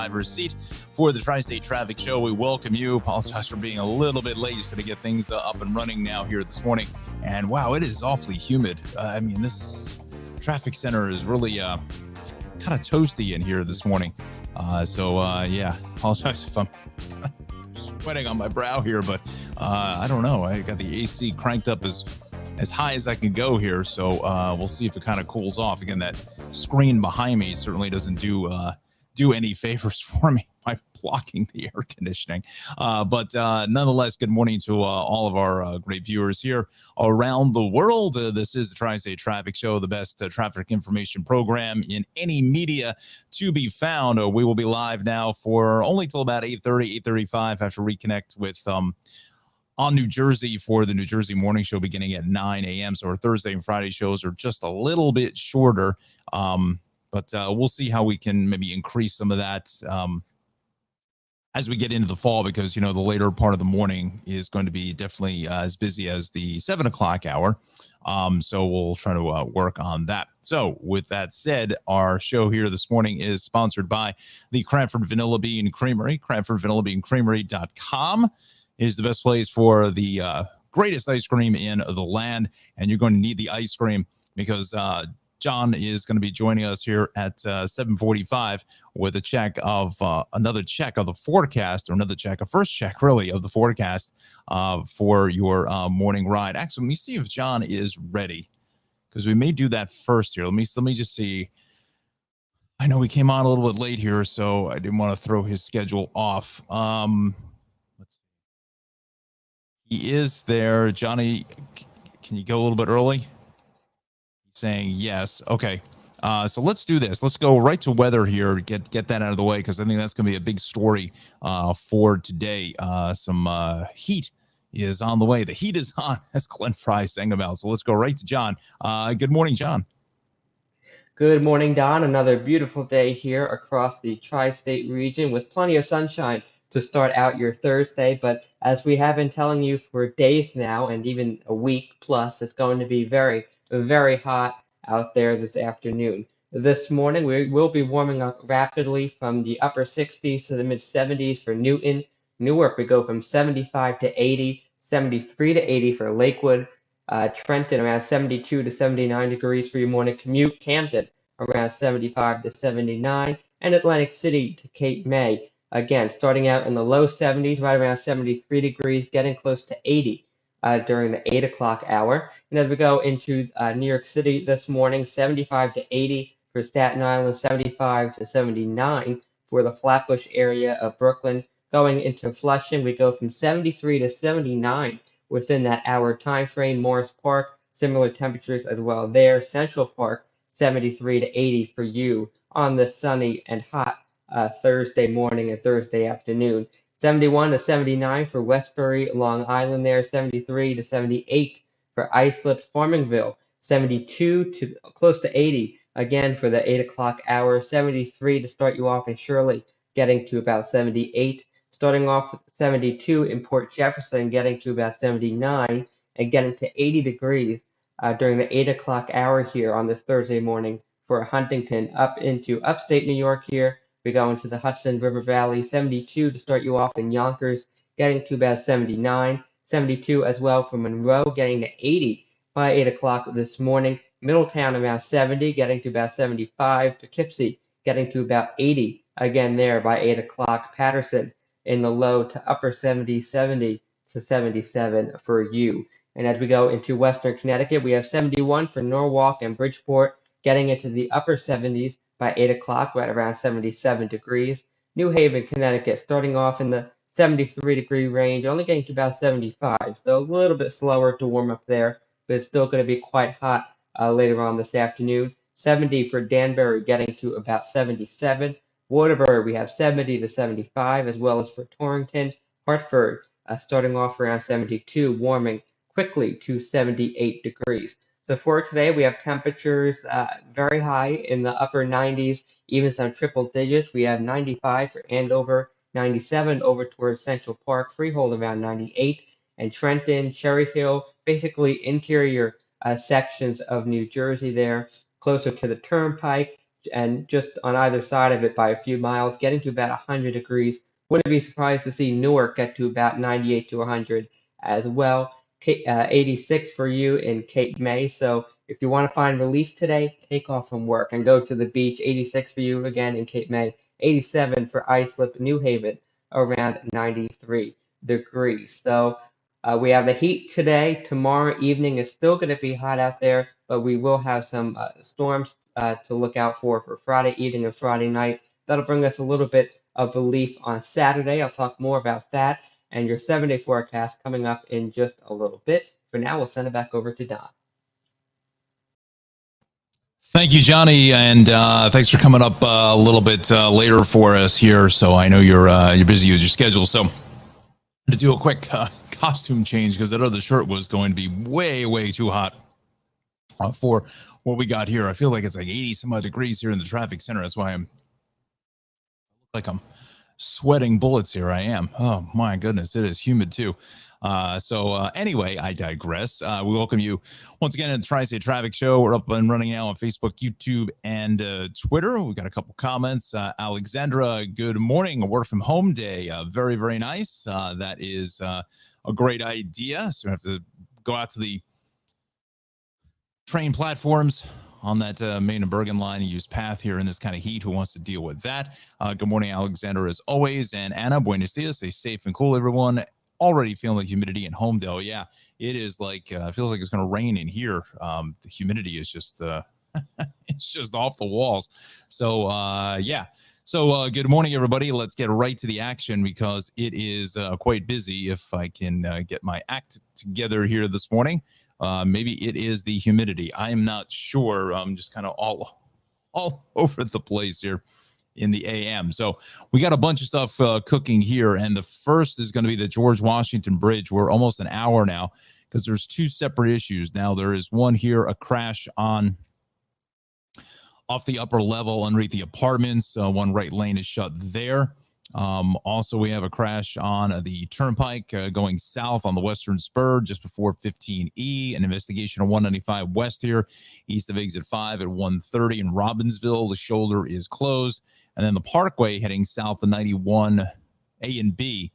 driver's seat for the Tri-State Traffic Show. We welcome you. Apologize for being a little bit late. Just to get things up and running now here this morning. And wow, it is awfully humid. This traffic center is really kind of toasty in here this morning. Apologize if I'm sweating on my brow here, but I don't know. I got the AC cranked up as high as I can go here, so we'll see if it kind of cools off. Again, that screen behind me certainly doesn't do any favors for me by blocking the air conditioning. But nonetheless, good morning to all of our great viewers here around the world. This is the Tri-State Traffic Show, the best traffic information program in any media to be found. We will be live now for only till about 8:30, 8:35. Have to reconnect with on New Jersey for the New Jersey Morning Show beginning at 9 a.m. So our Thursday and Friday shows are just a little bit shorter, but we'll see how we can maybe increase some of that as we get into the fall, because, the later part of the morning is going to be definitely as busy as the 7 o'clock hour. So we'll try to work on that. So with that said, our show here this morning is sponsored by the Cranford Vanilla Bean Creamery. CranfordVanillaBeanCreamery.com is the best place for the greatest ice cream in the land. And you're going to need the ice cream because John is going to be joining us here at 7:45 with a check of another check of the forecast, or a first check really of the forecast for your morning ride. Actually, let me see if John is ready, because we may do that first here. Let me just see. I know we came on a little bit late here, so I didn't want to throw his schedule off. Let's see. He is there. Johnny, can you go a little bit early? Saying yes. Okay. So let's do this. Let's go right to weather here. Get that out of the way, because I think that's going to be a big story for today. Some heat is on the way. The heat is on, as Glenn Fry sang about. So let's go right to John. Good morning, John. Good morning, Don. Another beautiful day here across the tri-state region with plenty of sunshine to start out your Thursday. But as we have been telling you for days now, and even a week plus, it's going to be very, very hot out there this afternoon. This morning, we will be warming up rapidly from the upper 60s to the mid 70s for Newton. Newark, we go from 75 to 80, 73 to 80 for Lakewood. Trenton, around 72 to 79 degrees for your morning commute. Camden, around 75 to 79. And Atlantic City to Cape May, again, starting out in the low 70s, right around 73 degrees, getting close to 80 during the 8 o'clock hour. And as we go into New York City this morning, 75 to 80 for Staten Island, 75 to 79 for the Flatbush area of Brooklyn. Going into Flushing, we go from 73 to 79 within that hour time frame. Morris Park, similar temperatures as well there. Central Park, 73 to 80 for you on the sunny and hot Thursday morning and Thursday afternoon. 71 to 79 for Westbury, Long Island there. 73 to 78 for Islip, Farmingville. 72 to close to 80 again for the 8 o'clock hour. 73 to start you off in Shirley, getting to about 78. Starting off with 72 in Port Jefferson, getting to about 79, and getting to 80 degrees during the 8 o'clock hour here on this Thursday morning for Huntington. Up into upstate New York here, we go into the Hudson River Valley. 72 to start you off in Yonkers, getting to about 79. 72 as well for Monroe, getting to 80 by 8 o'clock this morning. Middletown around 70, getting to about 75. Poughkeepsie getting to about 80 again there by 8 o'clock. Patterson in the low to upper 70, 70 to 77 for you. And as we go into Western Connecticut, we have 71 for Norwalk and Bridgeport, getting into the upper 70s by 8 o'clock, right around 77 degrees. New Haven, Connecticut, starting off in the 73-degree range, only getting to about 75, so a little bit slower to warm up there, but it's still going to be quite hot later on this afternoon. 70 for Danbury, getting to about 77. Waterbury, we have 70 to 75, as well as for Torrington. Hartford, starting off around 72, warming quickly to 78 degrees. So for today, we have temperatures very high in the upper 90s, even some triple digits. We have 95 for Andover, 97 over towards Central Park, Freehold around 98, and Trenton, Cherry Hill, basically interior sections of New Jersey there, closer to the Turnpike, and just on either side of it by a few miles, getting to about 100 degrees. Wouldn't be surprised to see Newark get to about 98 to 100 as well. 86 for you in Cape May. So if you want to find relief today, take off from work and go to the beach. 86 for you again in Cape May. 87 for Islip, New Haven, around 93 degrees. So we have the heat today. Tomorrow evening is still going to be hot out there, but we will have some storms to look out for Friday evening and Friday night. That'll bring us a little bit of relief on Saturday. I'll talk more about that and your 7-day forecast coming up in just a little bit. For now, we'll send it back over to Don. Thank you, Johnny, and thanks for coming up a little bit later for us here. So I know you're busy with your schedule. So to do a quick costume change because that other shirt was going to be way too hot for what we got here. I feel like it's like 80 some odd degrees here in the traffic center. That's why I'm sweating bullets here. I am. Oh my goodness, it is humid too. Anyway, I digress. We welcome you once again in the Tri-State Traffic Show. We're up and running now on Facebook, YouTube, and Twitter. We got a couple comments. Alexandra, good morning. A work from home day. Very nice. That is a great idea. So we have to go out to the train platforms on that Main and Bergen line and use path here in this kind of heat. Who wants to deal with that? Good morning, Alexander, as always. And Anna, buenos dias. Stay safe and cool, everyone. Already feeling the humidity in Homedale. Yeah, it is like, feels like it's going to rain in here. The humidity is just, it's just off the walls. So, yeah. So good morning, everybody. Let's get right to the action because it is quite busy. If I can get my act together here this morning. Maybe it is the humidity. I am not sure. I'm just kind of all over the place here in the AM. So we got a bunch of stuff cooking here. And the first is going to be the George Washington Bridge. We're almost an hour now because there's two separate issues. Now there is one here, a crash off the upper level underneath the apartments. One right lane is shut there. Also, we have a crash on the turnpike going south on the western spur just before 15E. An investigation on 195 west here, east of exit 5 at 1:30 in Robbinsville. The shoulder is closed. And then the parkway heading south of 91 A and B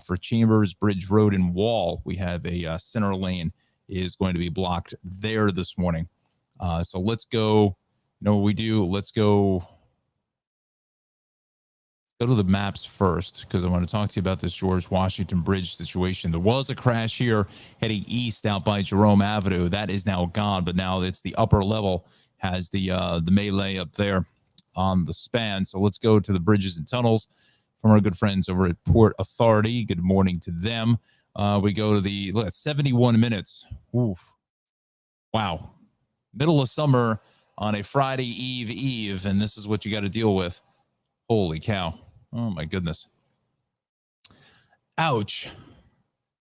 for Chambers Bridge Road and Wall. We have a center lane is going to be blocked there this morning. So let's go. You know what we do? Let's go to the maps first because I want to talk to you about this George Washington Bridge situation. There was a crash here heading east out by Jerome Avenue. That is now gone, but now it's the upper level has the melee up there on the span. So let's go to the bridges and tunnels from our good friends over at Port Authority. Good morning to them. We go to the 71 minutes. Oof. Wow. Middle of summer on a Friday eve, and this is what you got to deal with. Holy cow. Oh, my goodness. Ouch.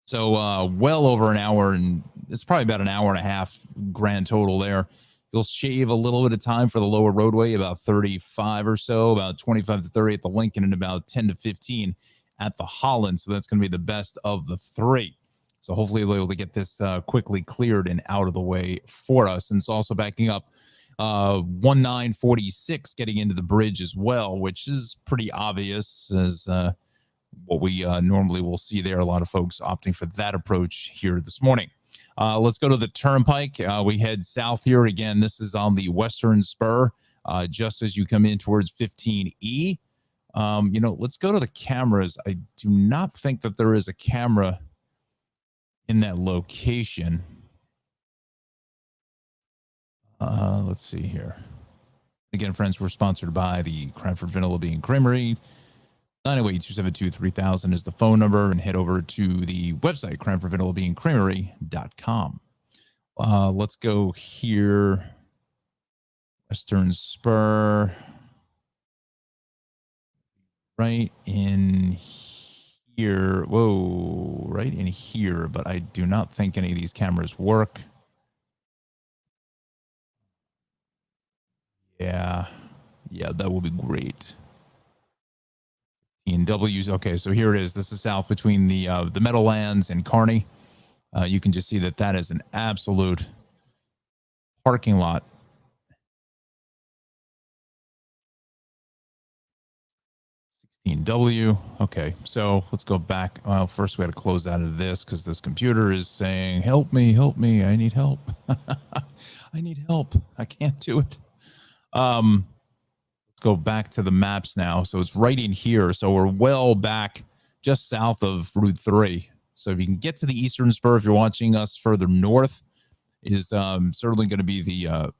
So well over an hour, and it's probably about an hour and a half grand total there. You'll shave a little bit of time for the lower roadway, about 35 or so, about 25 to 30 at the Lincoln, and about 10 to 15 at the Holland. So that's going to be the best of the three. So hopefully we'll be able to get this quickly cleared and out of the way for us. And it's also backing up 1946 getting into the bridge as well, which is pretty obvious as what we normally will see there. A lot of folks opting for that approach here this morning. Let's go to the turnpike. We head south here again. This is on the western spur, just as you come in towards 15E. Let's go to the cameras. I do not think that there is a camera in that location. Let's see here. Again, friends, we're sponsored by the Cranford Vanilla Bean Creamery. 908-272-3000 is the phone number, and head over to the website, cranfordvanilla.creamery.com. Let's go here. Western Spur. Right in here. Whoa, right in here, but I do not think any of these cameras work. Yeah, that will be great. W's. Okay, so here it is. This is south between the Meadowlands and Kearney. You can just see that is an absolute parking lot. W. Okay, so let's go back. Well, first we got to close out of this because this computer is saying, help me, I need help. I need help. I can't do it. Let's go back to the maps now. So it's right in here. So we're well back just south of Route 3. So if you can get to the Eastern Spur, if you're watching us further north, is certainly going to be the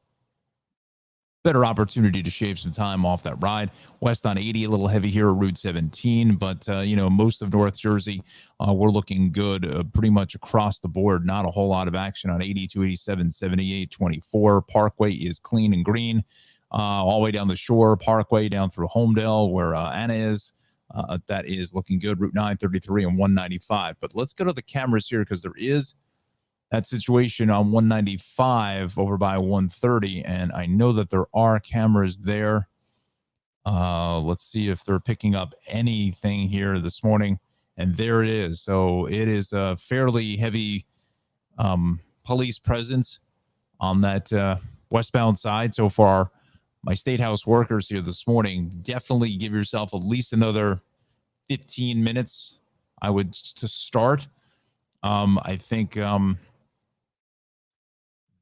better opportunity to shave some time off that ride. West on 80, a little heavy here at Route 17, but most of North Jersey, we're looking good pretty much across the board. Not a whole lot of action on 82, 87, 78, 24. Parkway is clean and green, all the way down the shore. Parkway down through Homedale, where Anna is. That is looking good. Route 933 and 195. But let's go to the cameras here because there is that situation on 195 over by 130, and I know that there are cameras there. Let's see if they're picking up anything here this morning, and there it is. So it is a fairly heavy police presence on that westbound side so far. My State House workers here this morning, definitely give yourself at least another 15 minutes, I would, to start. I think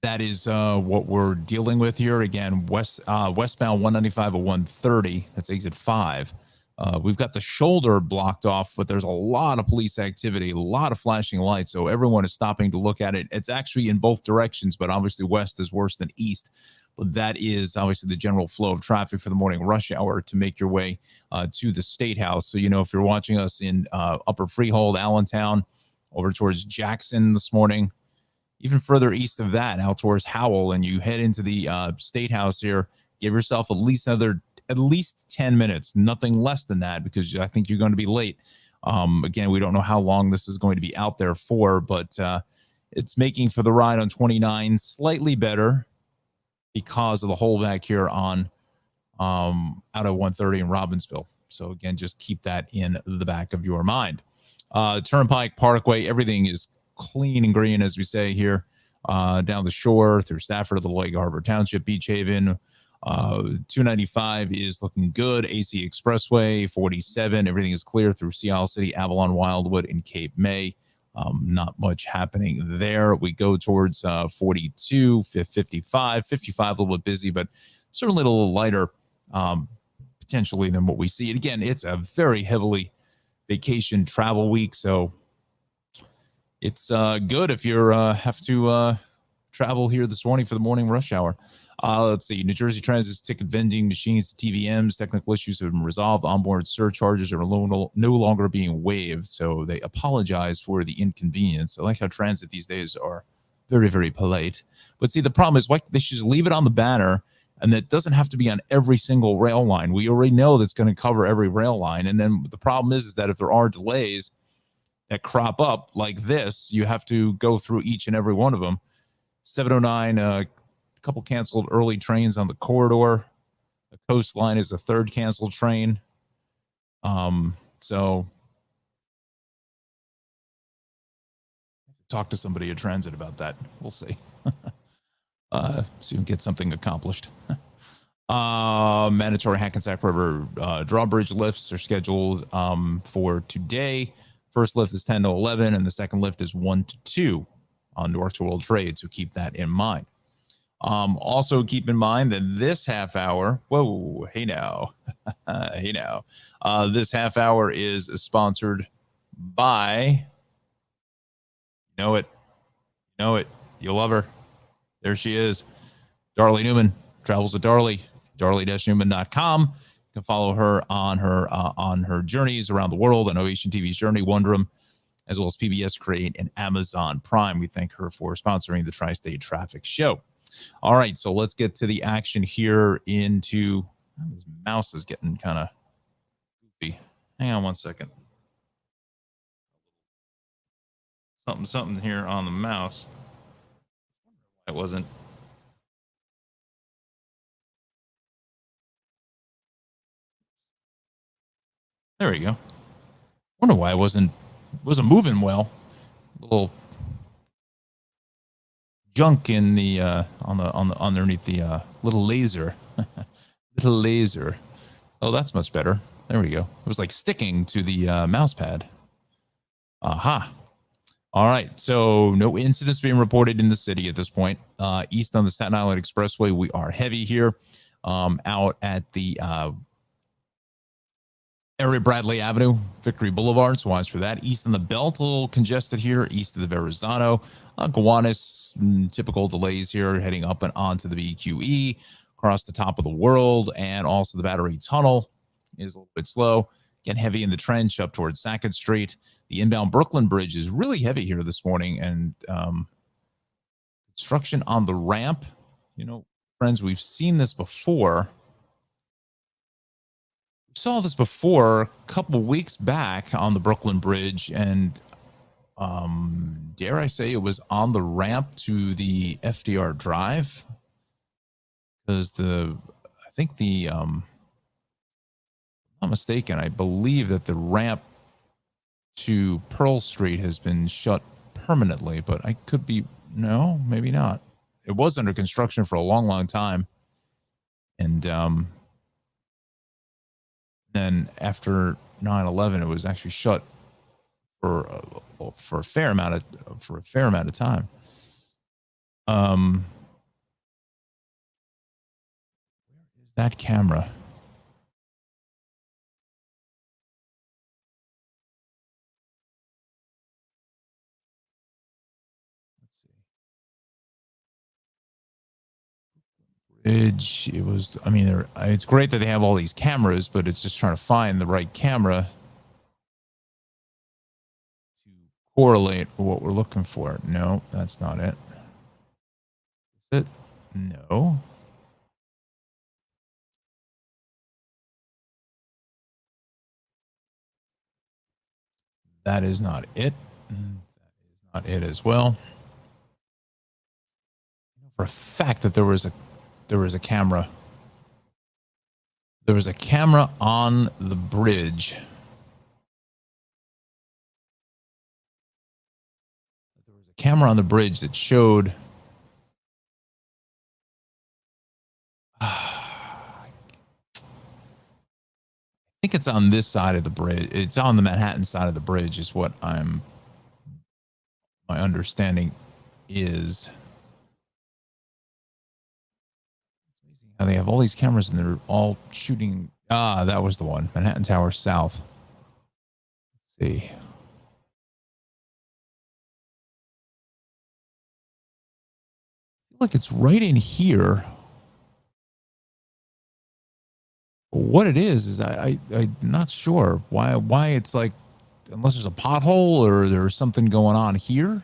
that is what we're dealing with here. Again, westbound 195 at 130. That's exit 5. We've got the shoulder blocked off, but there's a lot of police activity, a lot of flashing lights. So everyone is stopping to look at it. It's actually in both directions, but obviously west is worse than east. But that is obviously the general flow of traffic for the morning rush hour to make your way to the State House. So, if you're watching us in Upper Freehold, Allentown, over towards Jackson this morning, even further east of that, out towards Howell, and you head into the State House here, give yourself at least 10 minutes, nothing less than that, because I think you're going to be late. Again, we don't know how long this is going to be out there for, but it's making for the ride on 29 slightly better because of the holdback here on out of 130 in Robbinsville. So again, just keep that in the back of your mind. Turnpike, Parkway, everything is clean and green, as we say here, down the shore through Stafford, Little Lake Harbor Township, Beach Haven. 295 is looking good. AC Expressway, 47, everything is clear through Sea Isle City, Avalon, Wildwood, and Cape May. Not much happening there. We go towards 42, 55, 55 a little bit busy, but certainly a little lighter potentially than what we see. And again, it's a very heavily vacation travel week, so it's good if you have to travel here this morning for the morning rush hour. Let's see. New Jersey Transit's ticket vending machines, TVMs, technical issues have been resolved. Onboard surcharges are no longer being waived, so they apologize for the inconvenience. I like how transit these days are very, very polite. But see, the problem is, they should just leave it on the banner, and that doesn't have to be on every single rail line. We already know that's going to cover every rail line. And then the problem is that if there are delays that crop up like this, you have to go through each and every one of them. 709, a couple canceled early trains on the corridor. The coastline is a third canceled train. So talk to somebody at transit about that. We'll see. So you can get something accomplished. Mandatory Hackensack River drawbridge lifts are scheduled for today. First lift is 10 to 11, and the second lift is 1 to 2 on North to World Trade, so keep that in mind. Also keep in mind that this half hour, hey now, this half hour is sponsored by, you know it, you love her. There she is, Darley Newman, travels with Darley, darley-newman.com. You can follow her on her journeys around the world on Ovation TV's Journey, Wondrum, as well as PBS Create and Amazon Prime. We thank her for sponsoring the Tri-State Traffic Show. All right, so let's get to the action here into, this mouse is getting kind of goofy. Hang on one second. Something here on the mouse. It wasn't. There we go. Wonder why it wasn't moving well. A little junk in the on the underneath the little laser. Little laser. Oh, that's much better. There we go. It was like sticking to the mouse pad. Aha. All right. So no incidents being reported in the city at this point. East on the Staten Island Expressway, we are heavy here. Out at the area Bradley Avenue, Victory Boulevard. So watch for that. East on the Belt, a little congested here. East of the Verrazano. Gowanus, typical delays here heading up and onto the BQE. Across the top of the world. And also the Battery Tunnel is a little bit slow. Again, heavy in the trench up towards Sackett Street. The inbound Brooklyn Bridge is really heavy here this morning. And construction on the ramp. You know, friends, we've seen this before. We saw this before a couple weeks back on the Brooklyn Bridge. And dare I say it was on the ramp to the FDR Drive. Because I think I'm not mistaken, I believe that the ramp to Pearl Street has been shut permanently, but I could be, no, maybe not. It was under construction for a long, long time. And then after 9/11, it was actually shut for a fair amount of time. Where is that camera? Bridge. It was, I mean, it's great that they have all these cameras, but it's just trying to find the right camera to correlate what we're looking for. No, that's not it. Is it? No. That is not it. That is not it as well. For a fact that there was a camera. There was a camera on the bridge. There was a camera on the bridge that showed. I think it's on this side of the bridge. It's on the Manhattan side of the bridge, is what my understanding is. How they have all these cameras and they're all shooting. That was the one. Manhattan Tower South. Let's see. I feel like it's right in here. What it is I'm not sure why it's like, unless there's a pothole or there's something going on here.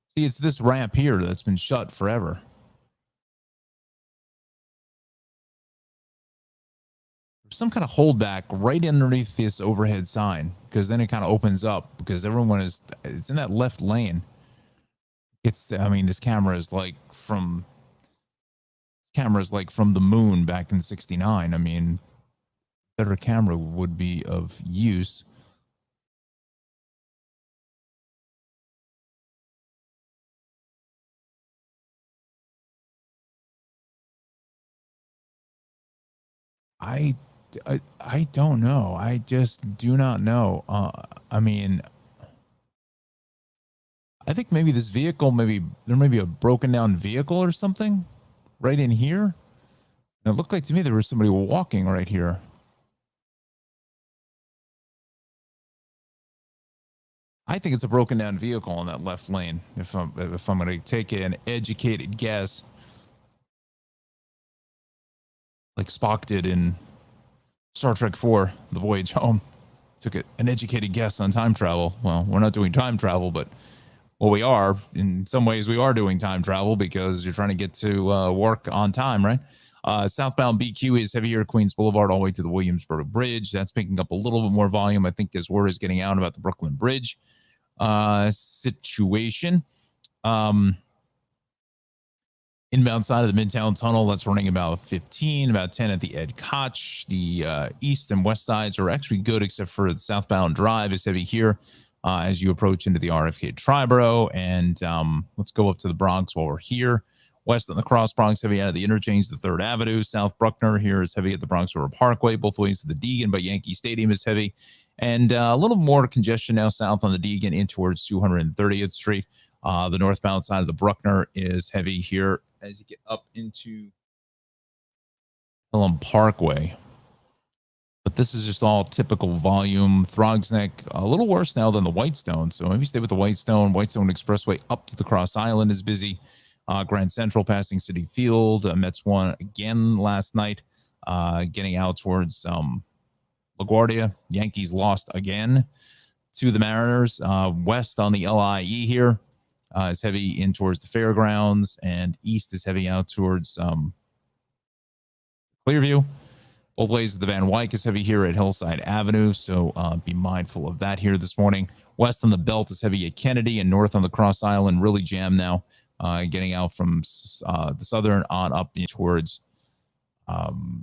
See, it's this ramp here that's been shut forever. Some kind of holdback right underneath this overhead sign, because then it kind of opens up because it's in that left lane. This camera is like from the moon back in '69. I mean, better camera would be of use. I don't know. I just do not know. I think maybe this vehicle, there may be a broken down vehicle or something right in here. And it looked like to me there was somebody walking right here. I think it's a broken down vehicle in that left lane. If I'm going to take an educated guess, like Spock did in Star Trek IV, The Voyage Home, took an educated guess on time travel. Well, we're not doing time travel, but we are. In some ways, we are doing time travel because you're trying to get to work on time, right? Southbound BQ is heavier, Queens Boulevard all the way to the Williamsburg Bridge. That's picking up a little bit more volume, I think, as word is getting out about the Brooklyn Bridge situation. Inbound side of the Midtown Tunnel, that's running about 15, about 10 at the Ed Koch. The east and west sides are actually good, except for the southbound drive is heavy here as you approach into the RFK Triborough. And let's go up to the Bronx while we're here. West on the Cross Bronx, heavy out of the interchange to 3rd Avenue. South Bruckner here is heavy at the Bronx River Parkway. Both ways to the Deegan, but Yankee Stadium is heavy. And a little more congestion now south on the Deegan in towards 230th Street. The northbound side of the Bruckner is heavy here as you get up into Pelham Parkway. But this is just all typical volume. Throgs Neck, a little worse now than the Whitestone. So maybe stay with the Whitestone. Whitestone Expressway up to the Cross Island is busy. Grand Central passing City Field. Mets won again last night, getting out towards LaGuardia. Yankees lost again to the Mariners. West on the LIE here is heavy in towards the Fairgrounds, and east is heavy out towards Clearview. Both ways of the Van Wyck is heavy here at Hillside Avenue, so be mindful of that here this morning. West on the Belt is heavy at Kennedy, and north on the Cross Island really jammed now, getting out from the southern on up towards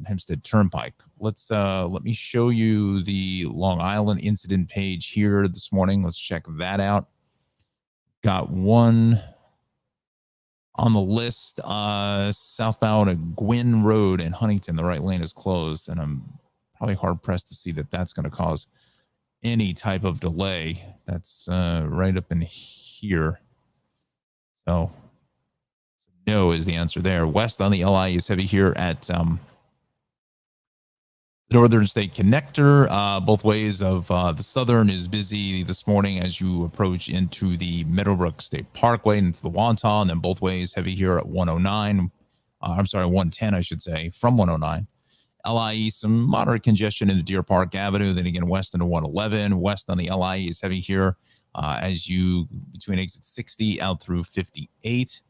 Hempstead Turnpike. Let me show you the Long Island incident page here this morning. Let's check that out. Got one on the list, southbound at Gwynn Road in Huntington. The right lane is closed, and I'm probably hard pressed to see that that's going to cause any type of delay. That's right up in here. So no is the answer there. West on the LI is heavy here at the Northern State Connector. Both ways of the Southern is busy this morning as you approach into the Meadowbrook State Parkway and into the Wantagh, and then both ways heavy here at 109. 110, I should say, from 109. LIE, some moderate congestion into Deer Park Avenue. Then again, west into 111. West on the LIE is heavy here as you between exit 60 out through 58.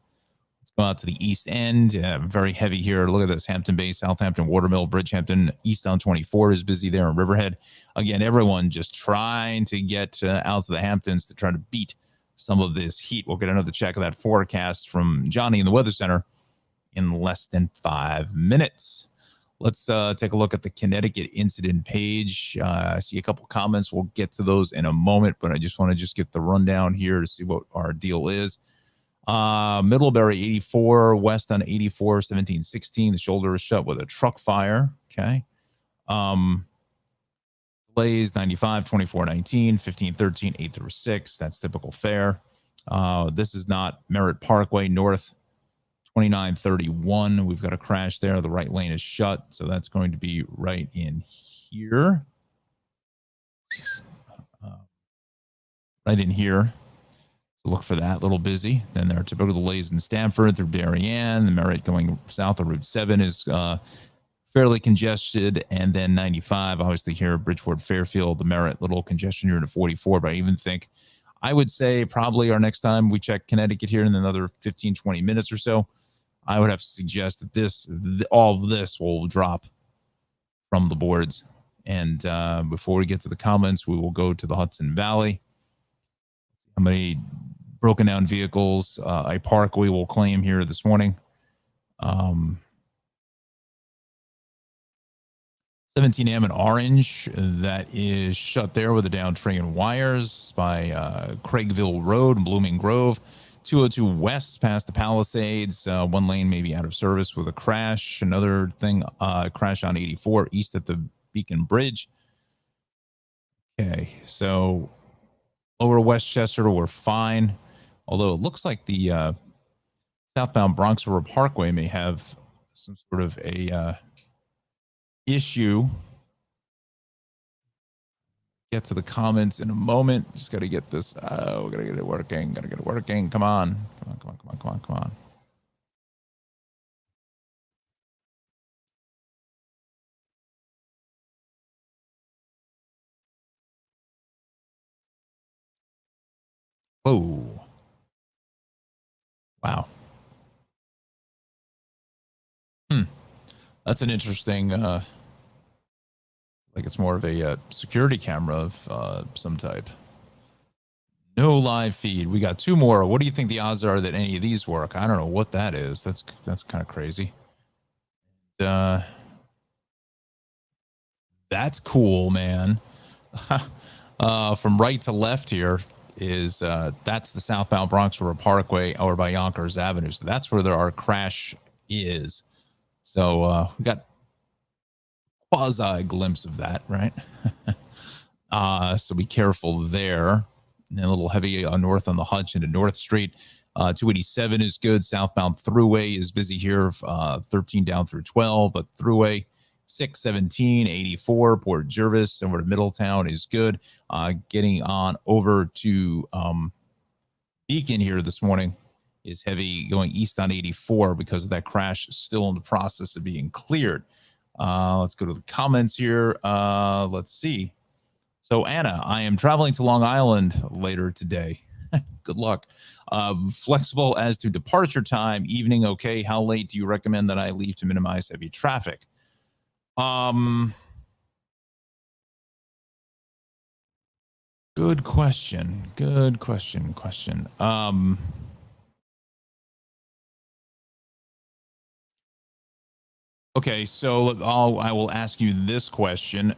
Let's go out to the east end. Very heavy here. Look at this. Hampton Bay, Southampton, Watermill, Bridgehampton, East on 24 is busy there in Riverhead. Again, everyone just trying to get out to the Hamptons to try to beat some of this heat. We'll get another check of that forecast from Johnny in the Weather Center in less than 5 minutes. Let's take a look at the Connecticut incident page. I see a couple comments. We'll get to those in a moment, but I just want to get the rundown here to see what our deal is. Middlebury 84, west on 84, 1716. The shoulder is shut with a truck fire. Okay. Blaze 95, 24, 19, 15, 13, 8 through 6. That's typical fare. This is not Merritt Parkway North 2931. We've got a crash there. The right lane is shut. So that's going to be right in here. Right in here. So look for that. A little busy. Then there are typical delays in Stamford through Darien. The Merritt going south of Route 7 is fairly congested. And then 95, obviously here, Bridgeport, Fairfield, the Merritt, little congestion here to 44. But I would say probably our next time we check Connecticut here in another 15, 20 minutes or so, I would have to suggest that all of this will drop from the boards. And before we get to the comments, we will go to the Hudson Valley. How many broken down vehicles a parkway will claim here this morning? 17M in Orange, that is shut there with a down train and wires by Craigville Road and Blooming Grove. 202 west past the Palisades. One lane may be out of service with a crash. Another thing, crash on 84 east at the Beacon Bridge. Okay, so Lower Westchester, we're fine. Although it looks like the southbound Bronx River Parkway may have some sort of a issue. Get to the comments in a moment. Just got to get this. Oh, we got to get it working. Got to get it working. Come on. Come on. Oh. Wow. That's an interesting, like it's more of a security camera of some type. No live feed. We got 2 more. What do you think the odds are that any of these work? I don't know what that is. That's kind of crazy. That's cool, man. From right to left here. is that's the southbound Bronx River Parkway over by Yonkers Avenue. So that's where our crash is. So we got quasi glimpse of that, right? So be careful there. And then a little heavy north on the Hutch into North Street. 287 is good. Southbound Thruway is busy here. 13 down through 12, but Thruway 617, 84, Port Jervis over to Middletown is good. Getting on over to Beacon here this morning is heavy going east on 84 because of that crash still in the process of being cleared. Let's go to the comments here. Let's see. So Anna, I am traveling to Long Island later today. Good luck. Flexible as to departure time, evening okay. How late do you recommend that I leave to minimize heavy traffic? Good question. Okay, so I will ask you this question.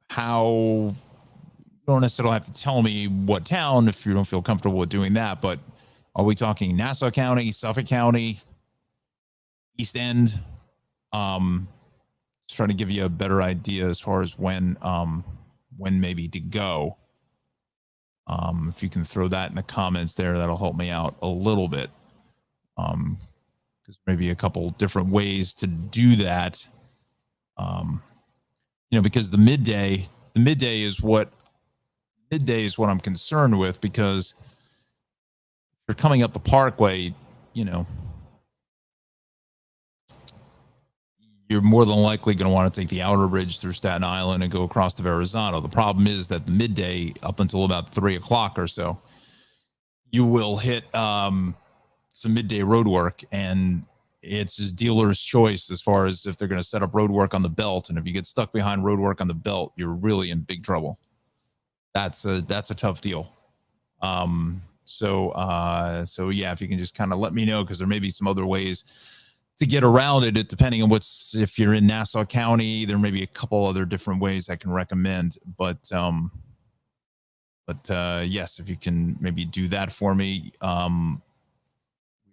How you don't necessarily have to tell me what town if you don't feel comfortable with doing that, but are we talking Nassau County, Suffolk County, East End? Just trying to give you a better idea as far as when maybe to go. If you can throw that in the comments there, that'll help me out a little bit. Because maybe a couple different ways to do that. Because the midday is what I'm concerned with, because if you're coming up the Parkway, you're more than likely going to want to take the outer bridge through Staten Island and go across to Verrazano. The problem is that the midday up until about 3 o'clock or so, you will hit some midday road work, and it's just dealer's choice as far as if they're going to set up road work on the belt. And if you get stuck behind road work on the belt, you're really in big trouble. That's a tough deal. So yeah, if you can just kind of let me know, because there may be some other ways to get around it, depending on if you're in Nassau County, there may be a couple other different ways I can recommend. But yes, if you can maybe do that for me.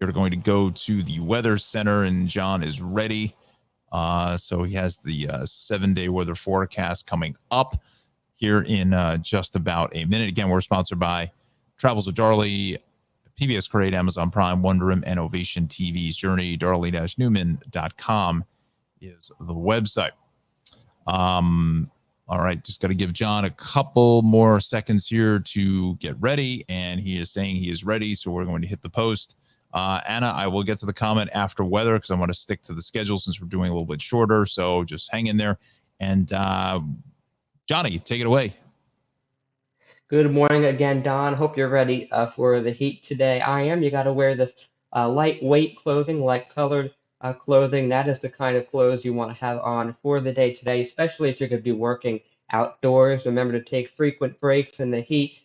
We're going to go to the Weather Center, and John is ready. So he has the 7-day weather forecast coming up here in just about a minute. Again, we're sponsored by Travels with Darley, PBS Create, Amazon Prime, Wonderum, and Ovation TV's Journey. Darley-Newman.com is the website. All right, just got to give John a couple more seconds here to get ready, and he is saying he is ready, so we're going to hit the post. Anna, I will get to the comment after weather because I want to stick to the schedule since we're doing a little bit shorter, so just hang in there. And Johnny, take it away. Good morning again, Don. Hope you're ready for the heat today. I am. You got to wear this lightweight clothing, light-colored clothing. That is the kind of clothes you want to have on for the day today, especially if you're going to be working outdoors. Remember to take frequent breaks in the heat.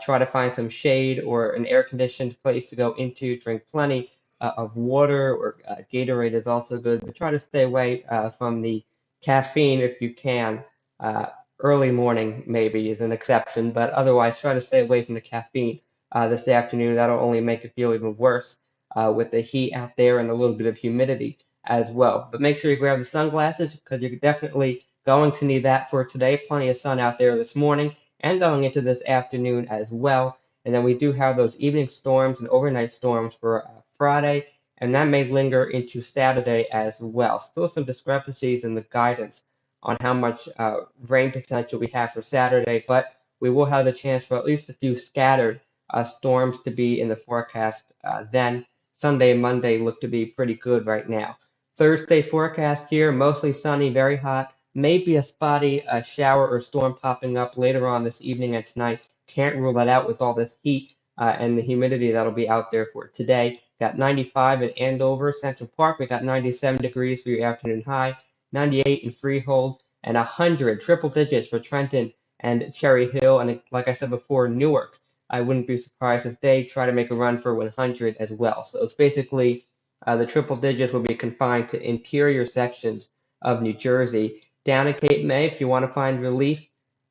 Try to find some shade or an air-conditioned place to go into. Drink plenty of water, or Gatorade is also good. But try to stay away from the caffeine if you can. Early morning maybe is an exception, but otherwise try to stay away from the caffeine this afternoon. That'll only make it feel even worse with the heat out there and a little bit of humidity as well. But make sure you grab the sunglasses, because you're definitely going to need that for today. Plenty of sun out there this morning and going into this afternoon as well. And then we do have those evening storms and overnight storms for Friday, and that may linger into Saturday as well. Still some discrepancies in the guidance on how much rain potential we have for Saturday, but we will have the chance for at least a few scattered storms to be in the forecast then. Sunday and Monday look to be pretty good right now. Thursday forecast here, mostly sunny, very hot. Maybe a spotty shower or storm popping up later on this evening and tonight. Can't rule that out with all this heat and the humidity that'll be out there for today. Got 95 in Andover, Central Park. We got 97 degrees for your afternoon high. 98 in Freehold, and 100, triple digits for Trenton and Cherry Hill. And like I said before, Newark. I wouldn't be surprised if they try to make a run for 100 as well. So it's basically the triple digits will be confined to interior sections of New Jersey. Down at Cape May, if you want to find relief,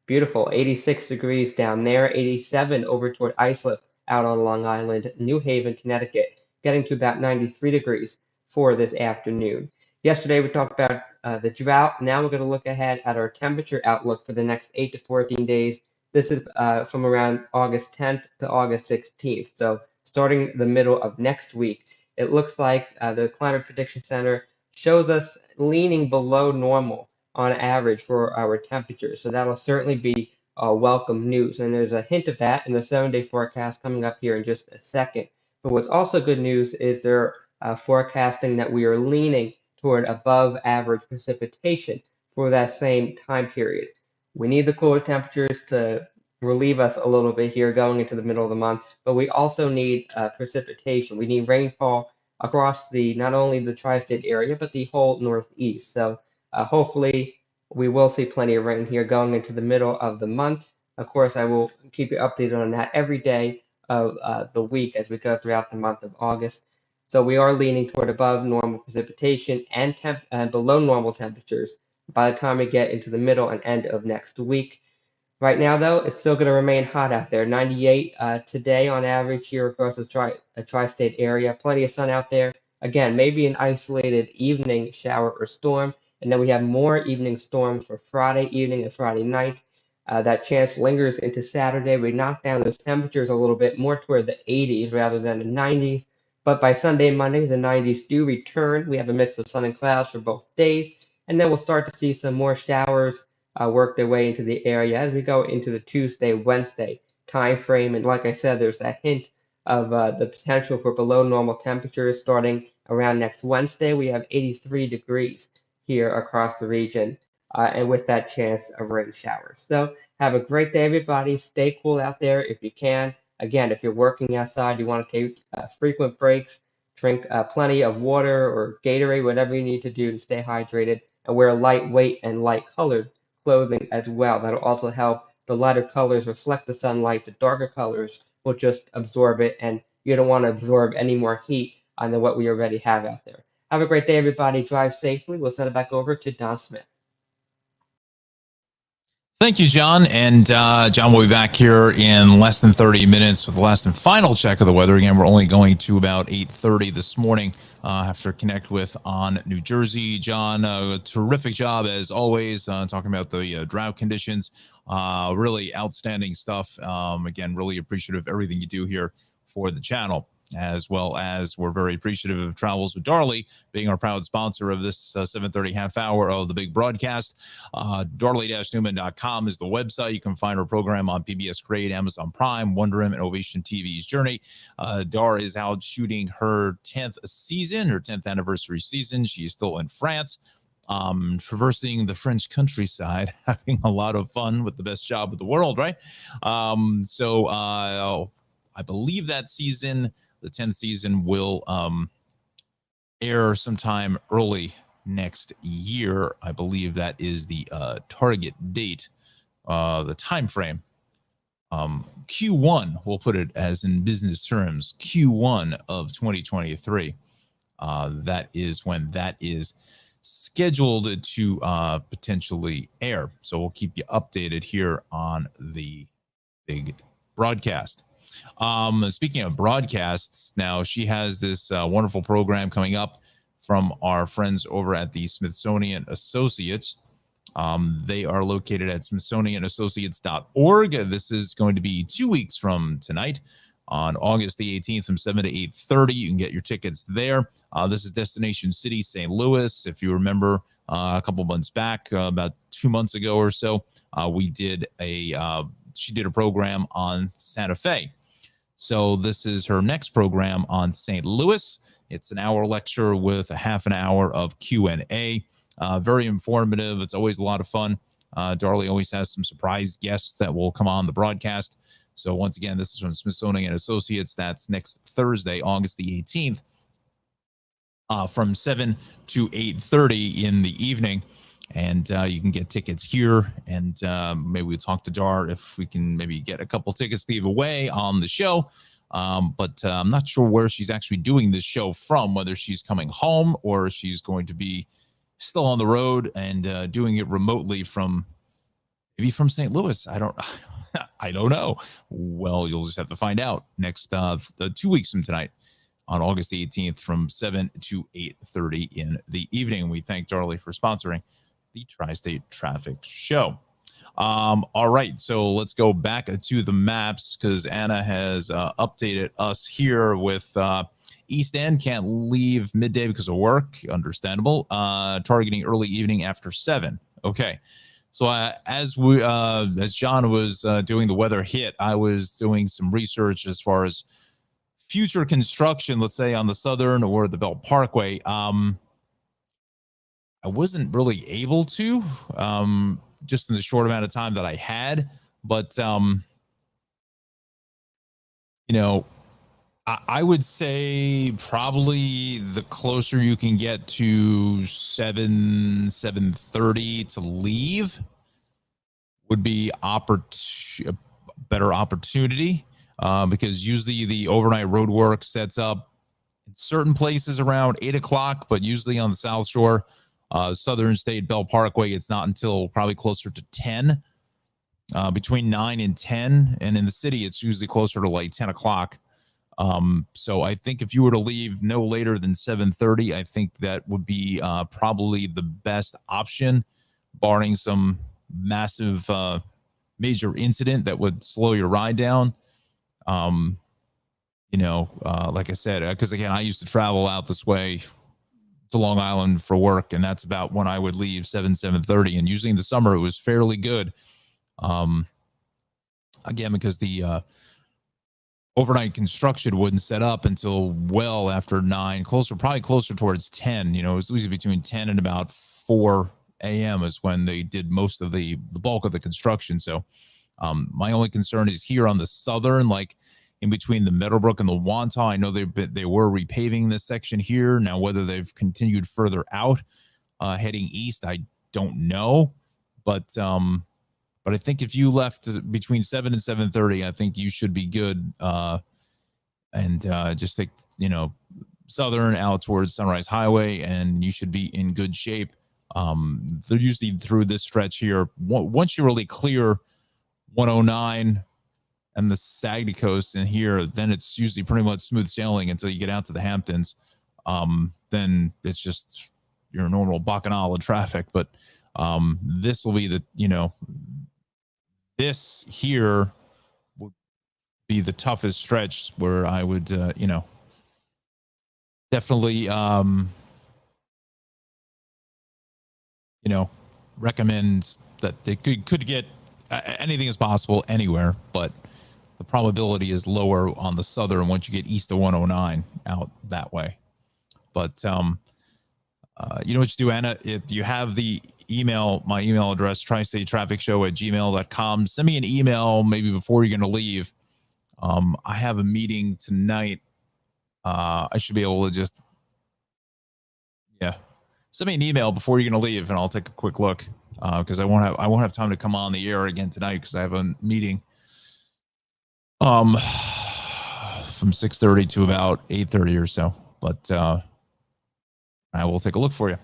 Beautiful. 86 degrees down there, 87 over toward Islip out on Long Island, New Haven, Connecticut, getting to about 93 degrees for this afternoon. Yesterday, we talked about the drought. Now we're going to look ahead at our temperature outlook for the next 8 to 14 days. This is from around August 10th to August 16th. So starting the middle of next week, it looks like the Climate Prediction Center shows us leaning below normal on average for our temperatures. So that'll certainly be welcome news. And there's a hint of that in the 7-day forecast coming up here in just a second. But what's also good news is they're forecasting that we are leaning toward above average precipitation for that same time period. We need the cooler temperatures to relieve us a little bit here going into the middle of the month, but we also need precipitation. We need rainfall across the not only the tri-state area, but the whole Northeast. So hopefully, we will see plenty of rain here going into the middle of the month. Of course, I will keep you updated on that every day of the week as we go throughout the month of August. So we are leaning toward above normal precipitation and below normal temperatures by the time we get into the middle and end of next week. Right now, though, it's still going to remain hot out there. 98 today on average here across the tri-state area. Plenty of sun out there. Again, maybe an isolated evening shower or storm. And then we have more evening storms for Friday evening and Friday night. That chance lingers into Saturday. We knock down those temperatures a little bit more toward the 80s rather than the 90s. But by Sunday and Monday, the 90s do return. We have a mix of sun and clouds for both days. And then we'll start to see some more showers work their way into the area as we go into the Tuesday, Wednesday time frame. And like I said, there's that hint of the potential for below normal temperatures starting around next Wednesday. We have 83 degrees here across the region, and with that chance of rain showers. So have a great day, everybody. Stay cool out there if you can. Again, if you're working outside, you want to take frequent breaks, drink plenty of water or Gatorade, whatever you need to do to stay hydrated, and wear lightweight and light colored clothing as well. That'll also help the lighter colors reflect the sunlight. The darker colors will just absorb it, and you don't want to absorb any more heat than what we already have out there. Have a great day, everybody. Drive safely. We'll send it back over to Don Smith. Thank you, John. And John will be back here in less than 30 minutes with the last and final check of the weather. Again, we're only going to about 8:30 this morning. Have to connect with on New Jersey. John, a terrific job as always, talking about the drought conditions. Really outstanding stuff. Again, really appreciative of everything you do here for the channel, as well as we're very appreciative of Travels with Darley being our proud sponsor of this 7:30 half hour of the big broadcast. Darley-Newman.com is the website. You can find our program on PBS Create, Amazon Prime, Wonderim, and Ovation TV's Journey. Dar is out shooting her 10th season, her 10th anniversary season. She is still in France, traversing the French countryside, having a lot of fun with the best job in the world, right? I believe that season, the 10th season, will air sometime early next year. I believe that is the target date, the time frame. Q1, we'll put it as in business terms, Q1 of 2023. That is when that is scheduled to potentially air. So we'll keep you updated here on the big broadcast. Speaking of broadcasts, now she has this wonderful program coming up from our friends over at the Smithsonian Associates. They are located at smithsonianassociates.org. This is going to be 2 weeks from tonight on August the 18th from 7 to 8:30. You can get your tickets there. This is Destination City, St. Louis. If you remember a couple months back, about 2 months ago or so, she did a program on Santa Fe. So this is her next program on St. Louis. It's an hour lecture with a half an hour of Q&A. Very informative. It's always a lot of fun. Darley always has some surprise guests that will come on the broadcast. So once again, this is from Smithsonian Associates. That's next Thursday, August the 18th, from 7 to 8:30 in the evening. And you can get tickets here, and maybe we'll talk to Dar if we can maybe get a couple tickets to give away on the show. But I'm not sure where she's actually doing this show from, whether she's coming home or she's going to be still on the road and doing it remotely from maybe from St. Louis. I don't I don't know. Well, you'll just have to find out next 2 weeks from tonight on August 18th from 7 to 8:30 in the evening. We thank Darley for sponsoring the Tri-State Traffic Show. All right, so let's go back to the maps because Anna has updated us here with East End can't leave midday because of work. Understandable. Targeting early evening after 7. Okay. So as John was doing the weather hit, I was doing some research as far as future construction, let's say on the Southern or the Belt Parkway. I wasn't really able to, just in the short amount of time that I had, but I would say probably the closer you can get to 7:30 to leave would be a better opportunity, because usually the overnight road work sets up in certain places around 8 o'clock, but usually on the South Shore, Southern State Bell Parkway, it's not until probably closer to 10, between 9 and 10. And in the city, it's usually closer to like 10 o'clock. So I think if you were to leave no later than 7:30, I think that would be probably the best option, barring some massive major incident that would slow your ride down. Like I said, because again, I used to travel out this way to Long Island for work, and that's about when I would leave 7:30. And usually in the summer, it was fairly good. Again, because the overnight construction wouldn't set up until well after 9, probably closer towards 10. It was usually between 10 and about 4 a.m. is when they did most of the bulk of the construction. So my only concern is here on the Southern, like in between the Meadowbrook and the Wantagh. I know they were repaving this section here. Now, whether they've continued further out, heading east, I don't know. But I think if you left between 7 and 7:30, I think you should be good. And just take, Southern out towards Sunrise Highway, and you should be in good shape. They're usually through this stretch here. Once you really clear 109 and the Saginaw Coast in here, then it's usually pretty much smooth sailing until you get out to the Hamptons. Then it's just your normal bacchanal traffic. But this will be this here would be the toughest stretch where I would, definitely, recommend that they could get anything is possible anywhere, but the probability is lower on the Southern once you get east of 109 out that way. But you know what you do, Anna? If you have my email address, tristatetrafficshow@gmail.com. Send me an email maybe before you're going to leave. I have a meeting tonight. I should be able to just, send me an email before you're going to leave, and I'll take a quick look, because I won't have time to come on the air again tonight because I have a meeting from 6:30 to about 8:30 or so. But I will take a look for you.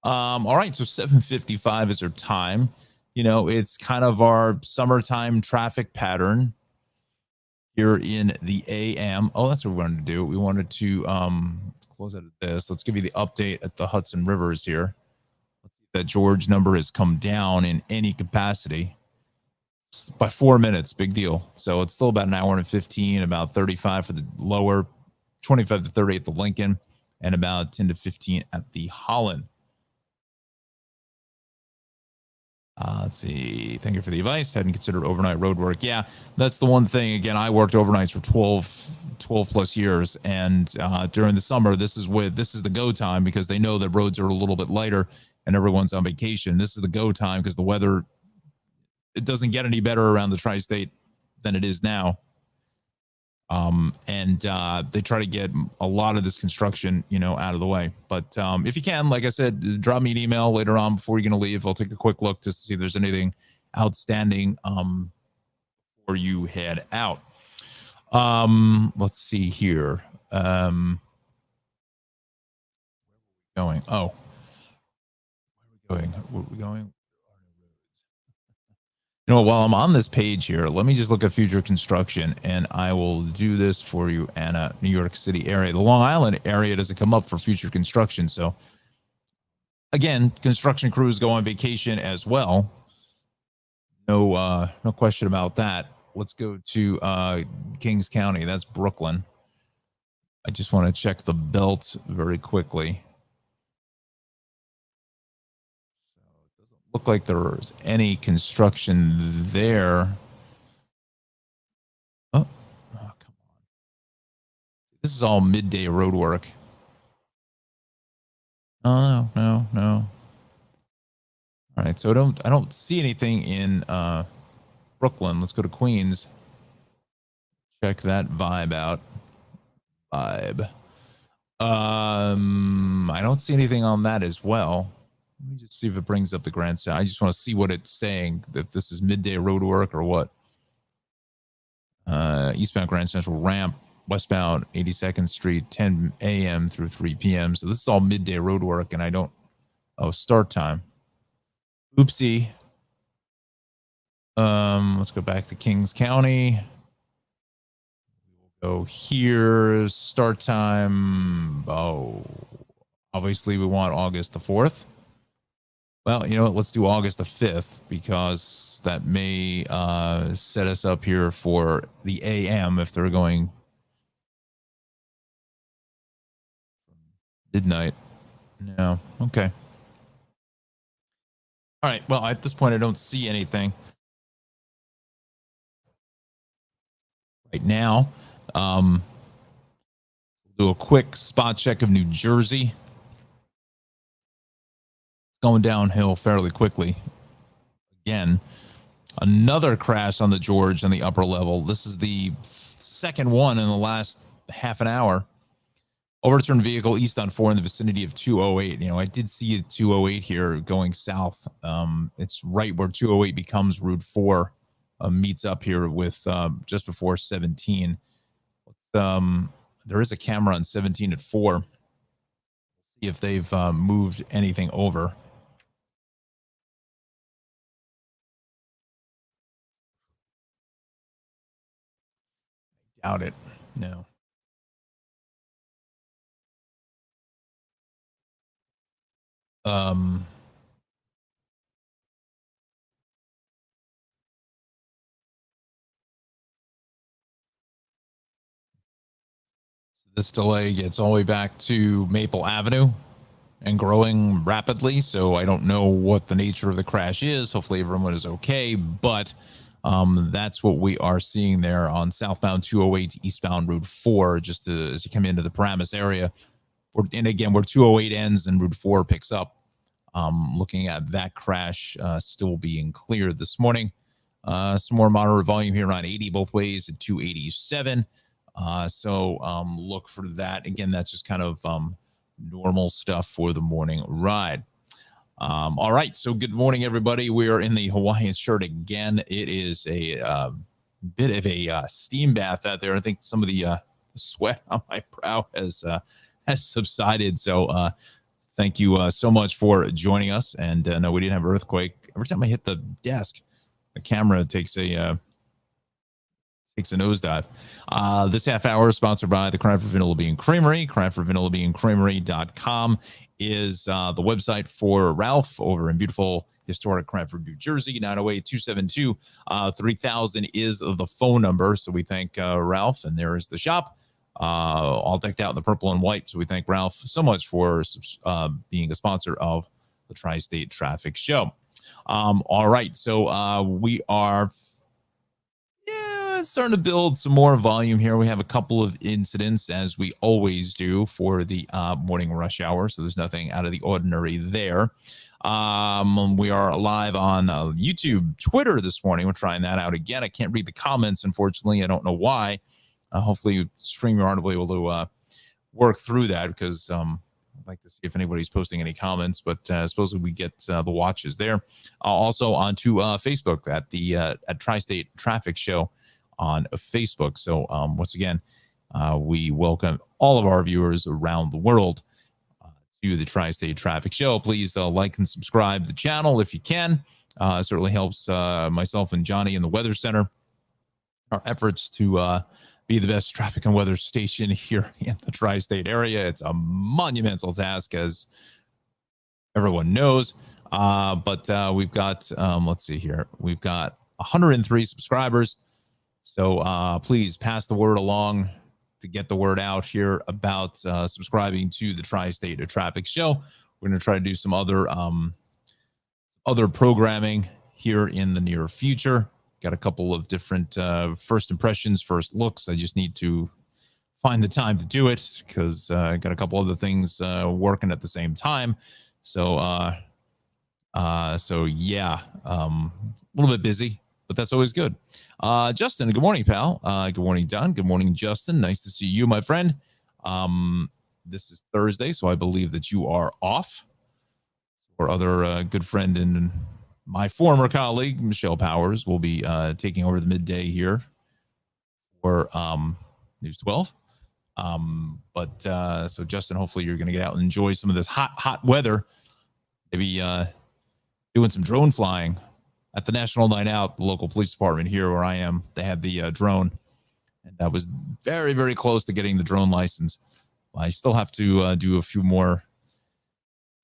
All right, so 7:55 is our time. It's kind of our summertime traffic pattern here in the AM. Oh, that's what we wanted to do. We wanted to close out of this. Let's give you the update at the Hudson Rivers here. Let's see if that George number has come down in any capacity by 4 minutes. Big deal. So it's still about an hour and 15, about 35 for the lower, 25 to 30 at the Lincoln, and about 10 to 15 at the Holland. Let's see. Thank you for the advice. Hadn't considered overnight road work. Yeah, that's the one thing. Again, I worked overnights for 12 plus years. And during the summer, this is the go time, because they know that roads are a little bit lighter and everyone's on vacation. This is the go time because the weather, it doesn't get any better around the tri-state than it is now. And they try to get a lot of this construction, out of the way. But if you can, like I said, drop me an email later on before you're going to leave. I'll take a quick look just to see if there's anything outstanding before you head out. Let's see here. Going. Oh, where are we going? You know, while I'm on this page here, let me just look at future construction, and I will do this for you, Anna. New York City area. The Long Island area doesn't come up for future construction. So again, construction crews go on vacation as well. No question about that. Let's go to Kings County. That's Brooklyn. I just want to check the belt very quickly. So it doesn't look like there's any construction there. Oh, come on. This is all midday road work. Oh, no. All right, so I don't see anything in Brooklyn. Let's go to Queens. Check that vibe out. I don't see anything on that as well. Let me just see if it brings up the Grand Central. I just want to see what it's saying, if this is midday road work or what. Eastbound Grand Central ramp, westbound 82nd Street, 10 a.m. through 3 p.m. So this is all midday road work, and I don't. Oh, start time. Oopsie. Let's go back to Kings County. We'll go here. Start time. Oh, obviously we want August the 4th. Well, you know what? Let's do August the 5th, because that may set us up here for the AM if they're going midnight. No. Okay. All right. Well, at this point, I don't see anything right now. Do a quick spot check of New Jersey. Going downhill fairly quickly. Again, another crash on the George on the upper level. This is the second one in the last half an hour. Overturned vehicle east on 4 in the vicinity of 208. You know, I did see a 208 here going south. It's right where 208 becomes Route 4, meets up here with just before 17. There is a camera on 17 at 4. See if they've moved anything over. Doubt it. No. This delay gets all the way back to Maple Avenue and growing rapidly. So I don't know what the nature of the crash is. Hopefully everyone is okay. But that's what we are seeing there on southbound 208 eastbound Route 4, just as you come into the Paramus area. And again, where 208 ends and Route 4 picks up. Looking at that crash still being cleared this morning. Some more moderate volume here around 80 both ways at 287. So look for that. Again, that's just kind of normal stuff for the morning ride. All right. So good morning, everybody. We are in the Hawaiian shirt again. It is a bit of a steam bath out there. I think some of the sweat on my brow has subsided. So thank you so much for joining us. And no, we didn't have an earthquake. Every time I hit the desk, the camera takes a nosedive. This half hour is sponsored by the Cranford Vanilla Bean Creamery. CranfordVanillaBeanCreamery.com is the website for Ralph over in beautiful historic Cranford, New Jersey. 908-272-3000 is the phone number. So we thank Ralph, and there is the shop, all decked out in the purple and white. So we thank Ralph so much for being a sponsor of the Tri-State Traffic Show. All right, so we are starting to build some more volume here. We have a couple of incidents, as we always do, for the morning rush hour, so there's nothing out of the ordinary there. We are live on YouTube, Twitter this morning. We're trying that out again. I can't read the comments, unfortunately. I don't know why. Hopefully StreamYard will be able to work through that, because I'd like to see if anybody's posting any comments, but supposedly we get the watches there. Also onto Facebook at the at Tri-State Traffic Show on Facebook. So once again, we welcome all of our viewers around the world to the Tri-State Traffic Show. Please like and subscribe to the channel if you can. Certainly helps myself and Johnny in the Weather Center. Our efforts to be the best traffic and weather station here in the tri-state area. It's a monumental task, as everyone knows. But we've got, let's see here, we've got 103 subscribers. So please pass the word along to get the word out here about subscribing to the Tri-State Traffic Show. We're going to try to do some other programming here in the near future. Got a couple of different first impressions, first looks. I just need to find the time to do it because I got a couple other things working at the same time. So yeah, a little bit busy, but that's always good. Justin, good morning, pal. Good morning, Don. Good morning, Justin. Nice to see you, my friend. This is Thursday, so I believe that you are off. Our other good friend and my former colleague, Michelle Powers, will be taking over the midday here for News 12. So Justin, hopefully you're going to get out and enjoy some of this hot weather. Maybe doing some drone flying at the National Night Out, the local police department here where I am. They had the drone, and I was very, very close to getting the drone license. I still have to do a few more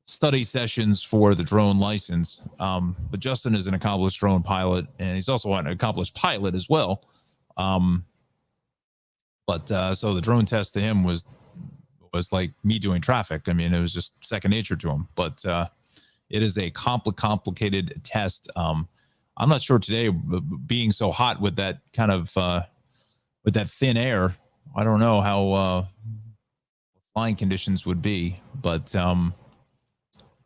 study sessions for the drone license. But Justin is an accomplished drone pilot, and he's also an accomplished pilot as well. So the drone test to him was like me doing traffic. I mean, it was just second nature to him. But it is a complicated test. I'm not sure today, being so hot with that kind of with that thin air, I don't know how flying conditions would be, but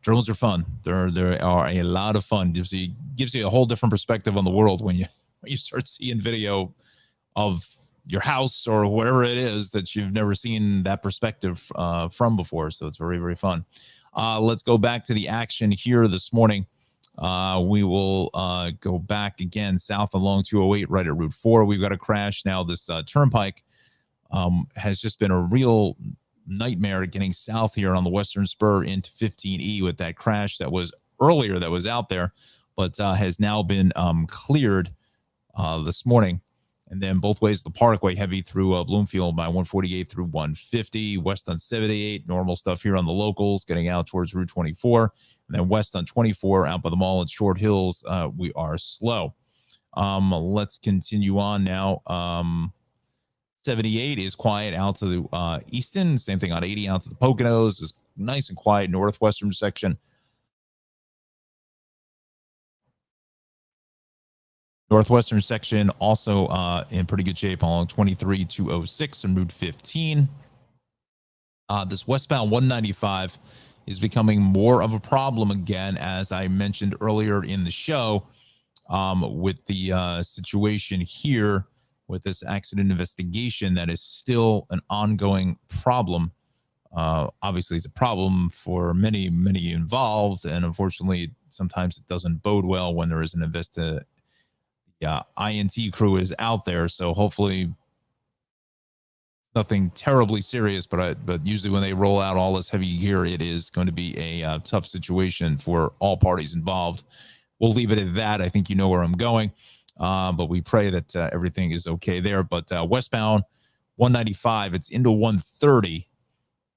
drones are fun. There are a lot of fun. Gives you a whole different perspective on the world when you start seeing video of your house or wherever it is that you've never seen that perspective from before. So it's very, very fun. Let's go back to the action here this morning. We will go back again south along 208 right at Route 4. We've got a crash now. This turnpike has just been a real nightmare getting south here on the western spur into 15E with that crash that was earlier that was out there, but has now been cleared this morning. And then both ways, the Parkway heavy through Bloomfield by 148 through 150, west on 78, normal stuff here on the locals, getting out towards Route 24, and then west on 24 out by the mall at Short Hills, we are slow. Let's continue on now. 78 is quiet out to the Easton. Same thing on 80 out to the Poconos. Is nice and quiet northwestern section. Northwestern section also in pretty good shape along 23 206 and Route 15. This westbound 195 is becoming more of a problem again, as I mentioned earlier in the show, with the situation here with this accident investigation that is still an ongoing problem. Obviously, it's a problem for many, many involved, and unfortunately, sometimes it doesn't bode well when there is an INT crew is out there. So hopefully nothing terribly serious, but usually when they roll out all this heavy gear, it is going to be a tough situation for all parties involved. We'll leave it at that. I think you know where I'm going, but we pray that everything is okay there. But westbound 195, it's into 130.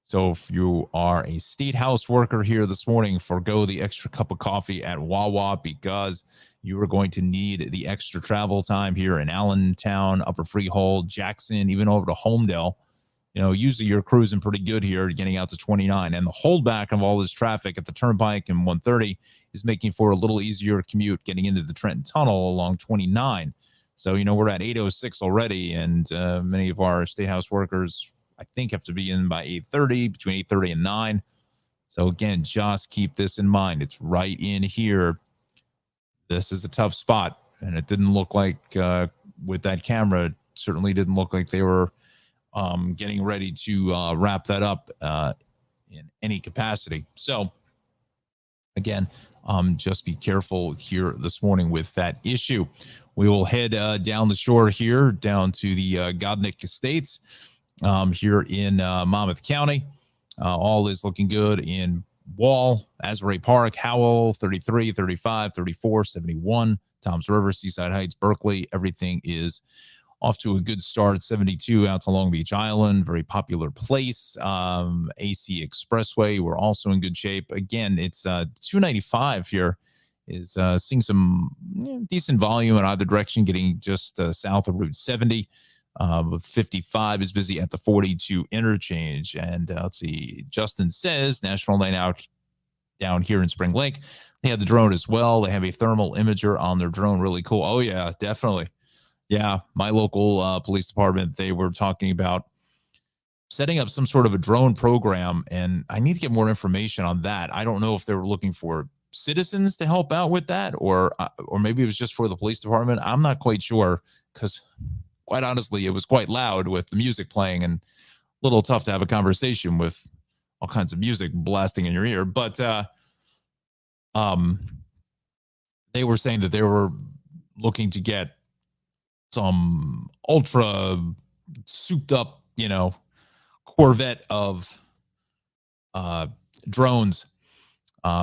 So if you are a State House worker here this morning, forgo the extra cup of coffee at Wawa because you are going to need the extra travel time here in Allentown, Upper Freehold, Jackson, even over to Homedale. You know, usually you're cruising pretty good here, getting out to 29. And the holdback of all this traffic at the Turnpike and 130 is making for a little easier commute getting into the Trenton Tunnel along 29. So, you know, we're at 8:06 already, and many of our State House workers, I think, have to be in by 8:30, between 8:30 and 9. So again, just keep this in mind. It's right in here. This is a tough spot, and it didn't look like with that camera, it certainly didn't look like they were getting ready to wrap that up in any capacity. So again, just be careful here this morning with that issue. We will head down the shore here, down to the Godnick Estates here in Monmouth County. All is looking good in Wall, Asbury Park, Howell, 33, 35, 34, 71, Toms River, Seaside Heights, Berkeley. Everything is off to a good start. 72 out to Long Beach Island, very popular place. AC Expressway, we're also in good shape. Again, it's 295 here is seeing some decent volume in either direction, getting just south of Route 70. 55 is busy at the 42 interchange. And let's see, Justin says National Night Out down here in Spring Lake. They had the drone as well. They have a thermal imager on their drone. Really cool. Oh, yeah, definitely. Yeah, my local police department, they were talking about setting up some sort of a drone program, and I need to get more information on that. I don't know if they were looking for citizens to help out with that, or maybe it was just for the police department. I'm not quite sure, because quite honestly, it was quite loud with the music playing and a little tough to have a conversation with all kinds of music blasting in your ear. But they were saying that they were looking to get some ultra souped up, Corvette of drones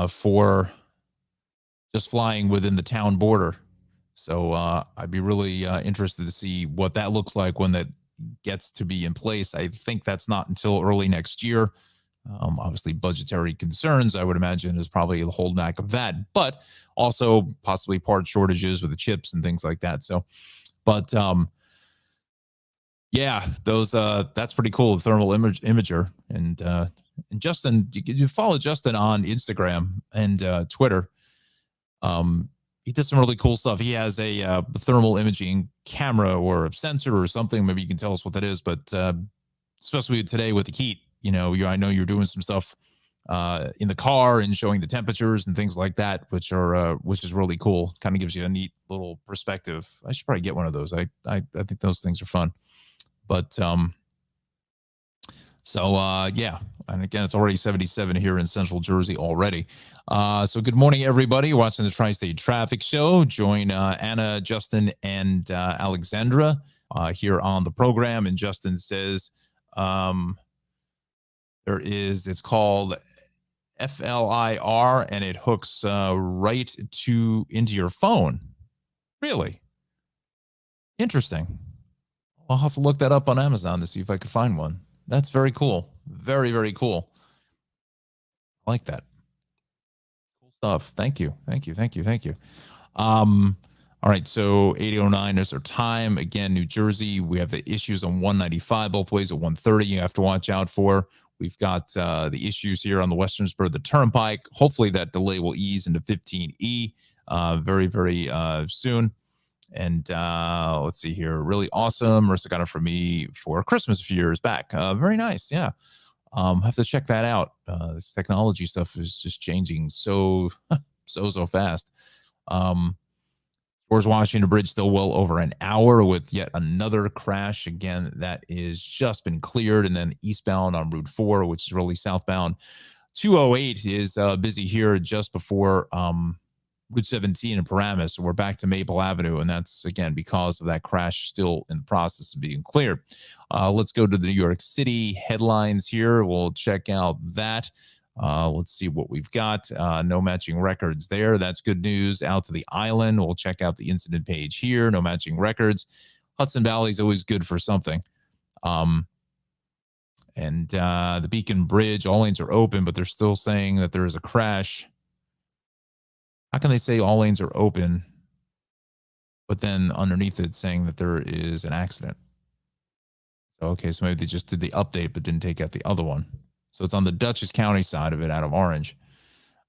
for just flying within the town border. So I'd be really interested to see what that looks like when that gets to be in place. I think that's not until early next year. Obviously, budgetary concerns, I would imagine, is probably the holdback of that, but also possibly part shortages with the chips and things like that. So, but yeah, those that's pretty cool. The thermal imager, and Justin, you follow Justin on Instagram and Twitter. He does some really cool stuff. He has a thermal imaging camera or a sensor or something. Maybe you can tell us what that is. But especially today with the heat, I know you're doing some stuff in the car and showing the temperatures and things like that, which is really cool. Kind of gives you a neat little perspective. I should probably get one of those. I think those things are fun. But yeah, and again, it's already 77 here in Central Jersey already. So good morning, everybody. You're watching the Tri-State Traffic Show. Join Anna, Justin, and Alexandra here on the program. And Justin says it's called FLIR, and it hooks right into your phone. Really? Interesting. I'll have to look that up on Amazon to see if I could find one. That's very cool. Very, very cool. I like that. Cool stuff. Thank you. All right, so 8:09 is our time. Again, New Jersey, we have the issues on 195 both ways at 130 you have to watch out for. We've got the issues here on the western spur of the Turnpike. Hopefully that delay will ease into 15E very, very soon. And let's see here. Really awesome. Marissa got it for me for Christmas a few years back. Very nice. Yeah. Have to check that out. This technology stuff is just changing so fast. George Washington Bridge still well over an hour with yet another crash. Again, that is just been cleared. And then eastbound on Route 4, which is really southbound. 208 is busy here just before Route 17 in Paramus. We're back to Maple Avenue, and that's, again, because of that crash still in the process of being cleared. Let's go to the New York City headlines here. We'll check out that. Let's see what we've got. No matching records there. That's good news. Out to the island. We'll check out the incident page here. No matching records. Hudson Valley is always good for something. And the Beacon Bridge, all lanes are open, but they're still saying that there is a crash. How can they say all lanes are open, but then underneath it saying that there is an accident? So, okay, so maybe they just did the update, but didn't take out the other one. So it's on the Dutchess County side of it out of Orange.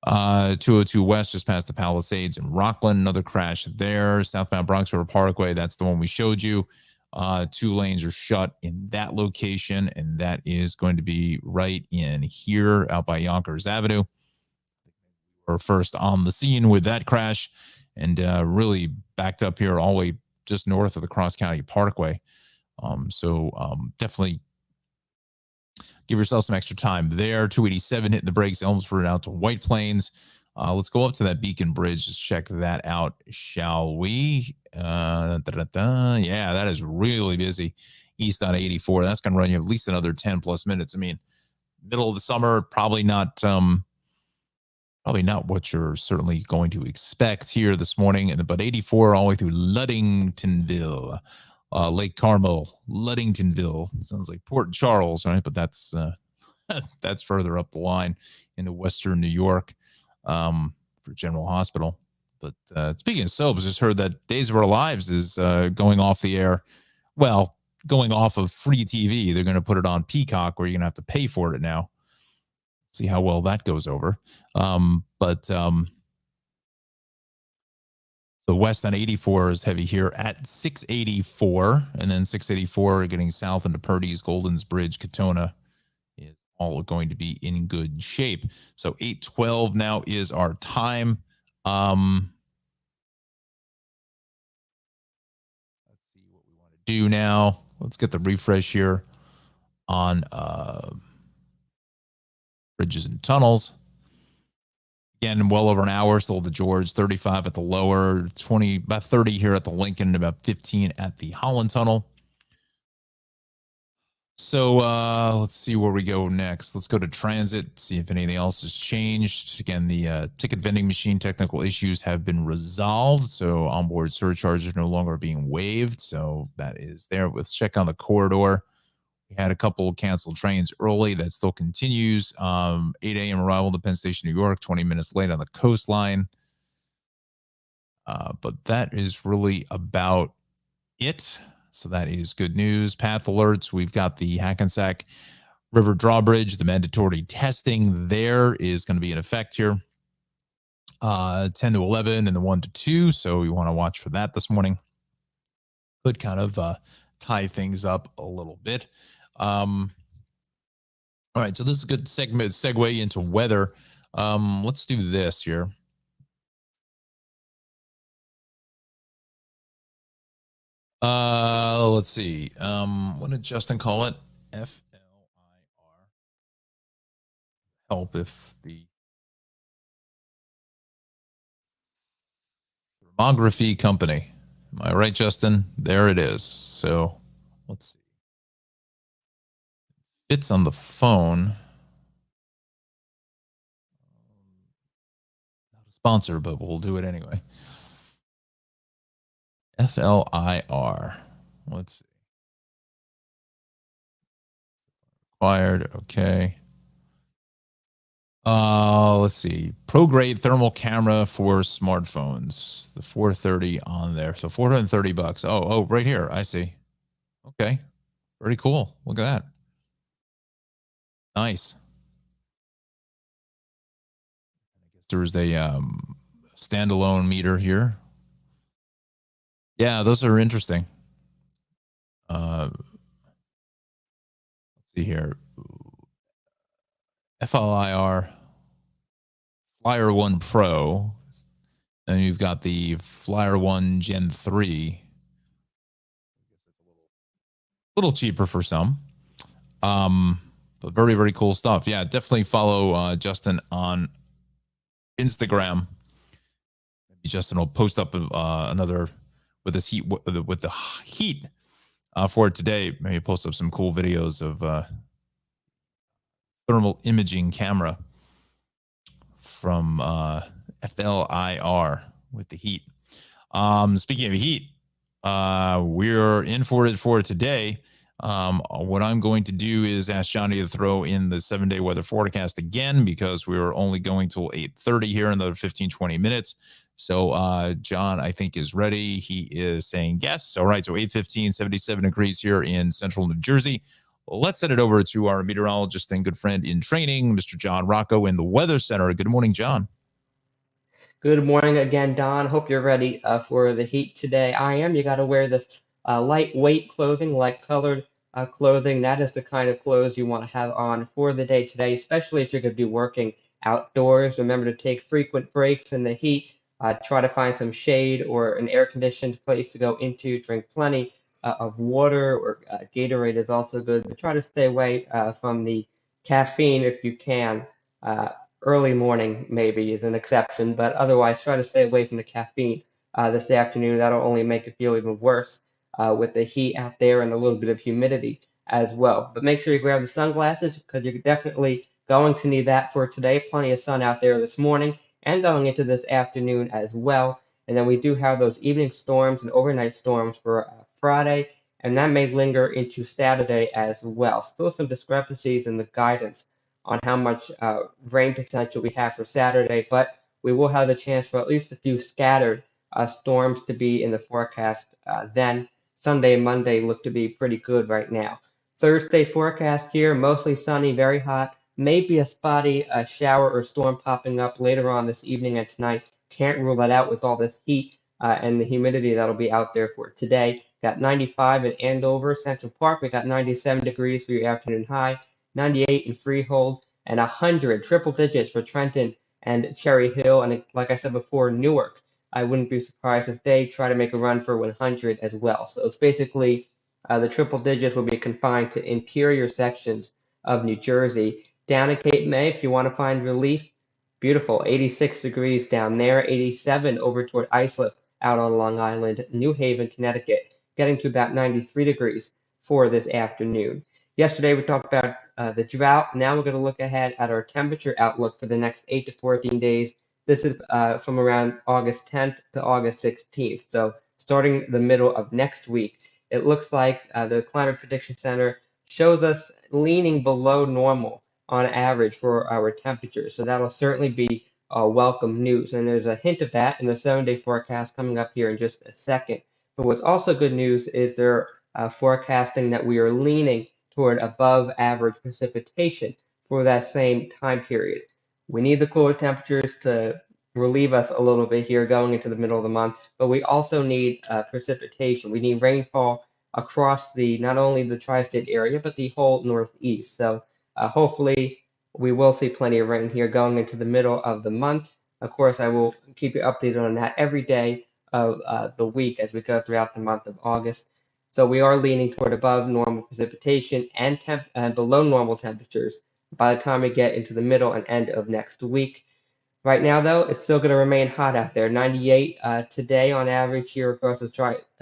202 West just past the Palisades in Rockland. Another crash there. Southbound Bronx River Parkway. That's the one we showed you. 2 lanes are shut in that location, and that is going to be right in here out by Yonkers Avenue. We're first on the scene with that crash, and really backed up here all the way just north of the Cross County Parkway. Definitely give yourself some extra time there. 287 hitting the brakes, Elmsford out to White Plains. Let's go up to that Beacon Bridge. Just check that out, shall we? Yeah, that is really busy. East on 84. That's going to run you at least another 10 plus minutes. I mean, middle of the summer, probably not Probably not what you're certainly going to expect here this morning, but 84 all the way through Ludingtonville, Lake Carmel, Ludingtonville. Sounds like Port Charles, right? But that's that's further up the line into Western New York for General Hospital. But speaking of soaps, I just heard that Days of Our Lives is going off the air. Well, going off of free TV. They're going to put it on Peacock, where you're going to have to pay for it now. See how well that goes over. So west on 84 is heavy here at 684, and then 684 getting south into Purdy's, Golden's Bridge, Katona is all going to be in good shape. So 8:12 now is our time. Let's see what we want to do now. Let's get the refresh here on bridges and tunnels. Again, well over an hour still the George, 35 at the lower, 20, about 30 here at the Lincoln, and about 15 at the Holland Tunnel. So let's see where we go next. Let's go to transit, see if anything else has changed. Again, the ticket vending machine technical issues have been resolved. So onboard surcharges are no longer being waived. So that is there. Let's check on the corridor. We had a couple of canceled trains early. That still continues. 8 a.m. arrival to Penn Station, New York, 20 minutes late on the coastline. But that is really about it. So that is good news. Path alerts. We've got the Hackensack River Drawbridge. The mandatory testing there is going to be in effect here. 10 to 11 and the 1 to 2. So we want to watch for that this morning. Could kind of tie things up a little bit. All right. So this is a good segue into weather. Let's do this here. Let's see. What did Justin call it? FLIR. Help if the thermography company. Am I right, Justin? There it is. So let's see. It's on the phone. Not a sponsor, but we'll do it anyway. FLIR. Let's see. Acquired. Okay. Let's see. Pro grade thermal camera for smartphones. The 430 on there. So $430. Oh, right here. I see. Okay. Very cool. Look at that. Nice. I guess there was a standalone meter here. Yeah, those are interesting. Let's see here. FLIR Flyer 1 Pro. Then you've got the Flyer 1 Gen 3. I guess it's a little cheaper for some. But very, very cool stuff. Yeah, definitely follow Justin on Instagram. Maybe Justin will post up another with this heat with the heat for today. Maybe post up some cool videos of thermal imaging camera from FLIR with the heat. Speaking of heat, we're in for it for today. What I'm going to do is ask Johnny to throw in the 7-day weather forecast again, because we were only going till 8:30 here, another 15-20 minutes. So John, I think, is ready. He is saying yes. All right, so 8:15, 77 degrees here in central New Jersey. Let's send it over to our meteorologist and good friend in training, Mr. Jon Rocco in the Weather Center. Good morning, John. Good morning again, Don. Hope you're ready for the heat today. I am. You got to wear this lightweight clothing, light colored clothing. That is the kind of clothes you want to have on for the day today, especially if you're going to be working outdoors. Remember to take frequent breaks in the heat. Try to find some shade or an air-conditioned place to go into. Drink plenty of water, or Gatorade is also good. But try to stay away from the caffeine if you can. Early morning maybe is an exception, but otherwise try to stay away from the caffeine this afternoon. That'll only make it feel even worse with the heat out there and a little bit of humidity as well. But make sure you grab the sunglasses, because you're definitely Going to need that for today. Plenty of sun out there this morning and going into this afternoon as well. And then we do have those evening storms and overnight storms for Friday, and that may linger into Saturday as well. Still some discrepancies in the guidance on how much rain potential we have for Saturday, but we will have the chance for at least a few scattered storms to be in the forecast then. Sunday and Monday look to be pretty good right now. Thursday forecast here, mostly sunny, very hot. Maybe a spotty shower or storm popping up later on this evening and tonight. Can't rule that out with all this heat and the humidity that'll be out there for today. Got 95 in Andover, Central Park. We got 97 degrees for your afternoon high, 98 in Freehold, and 100, triple digits for Trenton and Cherry Hill. And like I said before, Newark. I wouldn't be surprised if they try to make a run for 100 as well. So it's basically the triple digits will be confined to interior sections of New Jersey. Down at Cape May, if you want to find relief, beautiful, 86 degrees down there, 87 over toward Islip out on Long Island, New Haven, Connecticut, getting to about 93 degrees for this afternoon. Yesterday we talked about the drought. Now we're going to look ahead at our temperature outlook for the next 8 to 14 days. This is from around August 10th to August 16th. So starting the middle of next week, it looks like the Climate Prediction Center shows us leaning below normal on average for our temperatures. So that'll certainly be welcome news. And there's a hint of that in the 7-day forecast coming up here in just a second. But what's also good news is they're forecasting that we are leaning toward above average precipitation for that same time period. We need the cooler temperatures to relieve us a little bit here going into the middle of the month, but we also need precipitation. We need rainfall across not only the tri-state area, but the whole Northeast. So hopefully we will see plenty of rain here going into the middle of the month. Of course, I will keep you updated on that every day of the week as we go throughout the month of August. So we are leaning toward above normal precipitation and below normal temperatures by the time we get into the middle and end of next week. Right now, though, it's still going to remain hot out there. 98 today on average here across the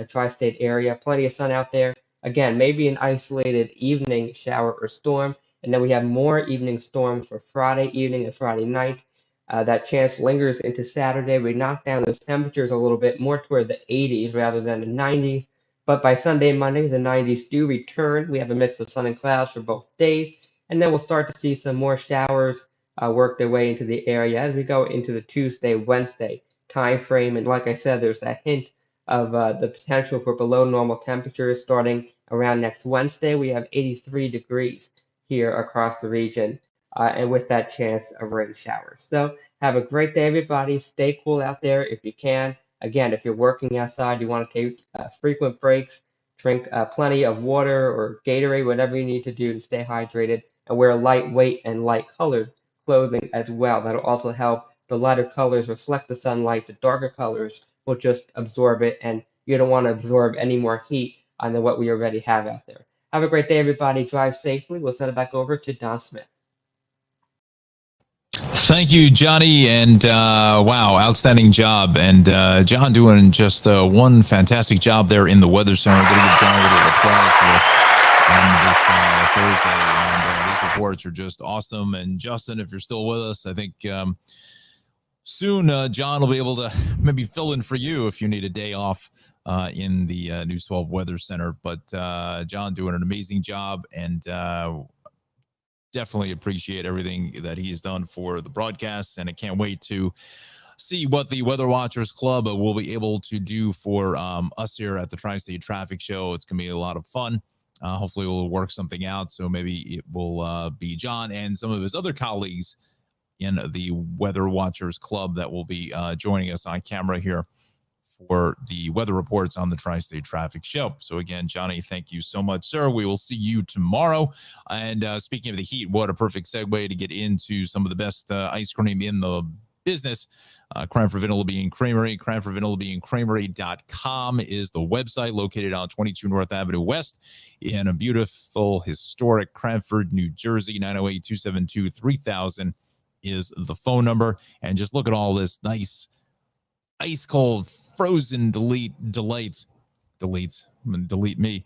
tri-state area. Plenty of sun out there. Again, maybe an isolated evening shower or storm. And then we have more evening storms for Friday evening and Friday night. That chance lingers into Saturday. We knock down those temperatures a little bit more toward the 80s rather than the 90s. But by Sunday and Monday, the 90s do return. We have a mix of sun and clouds for both days. And then we'll start to see some more showers work their way into the area as we go into the Tuesday, Wednesday time frame. And like I said, there's that hint of the potential for below normal temperatures starting around next Wednesday. We have 83 degrees here across the region, and with that chance of rain showers. So have a great day, everybody. Stay cool out there if you can. Again, if you're working outside, you want to take frequent breaks, drink plenty of water or Gatorade, whatever you need to do to stay hydrated, and wear lightweight and light colored clothing as well. That'll also help the lighter colors reflect the sunlight. The darker colors will just absorb it, and you don't want to absorb any more heat than what we already have out there. Have a great day, everybody. Drive safely. We'll send it back over to Don Smith. Thank you, Johnny, and wow, outstanding job. And John doing just one fantastic job there in the Weather Center. We're going to give John a little applause here on this Thursday. And these reports are just awesome. And Justin, if you're still with us, I think soon John will be able to maybe fill in for you if you need a day off in the News 12 Weather Center. But John doing an amazing job, and definitely appreciate everything that he's done for the broadcast, and I can't wait to see what the Weather Watchers Club will be able to do for us here at the Tri-State Traffic Show. It's going to be a lot of fun. Hopefully we'll work something out, so maybe it will be John and some of his other colleagues in the Weather Watchers Club that will be joining us on camera here for the weather reports on the Tri-State Traffic Show. So again, Johnny, thank you so much, sir. We will see you tomorrow. And speaking of the heat, what a perfect segue to get into some of the best ice cream in the business. Cranford Vanilla Bean Creamery. Cranford Vanilla Bean Creamery.com is the website, located on 22 North Avenue West in a beautiful, historic Cranford, New Jersey. 908-272-3000 is the phone number. And just look at all this nice ice cold frozen delights deletes. I'm gonna delete me.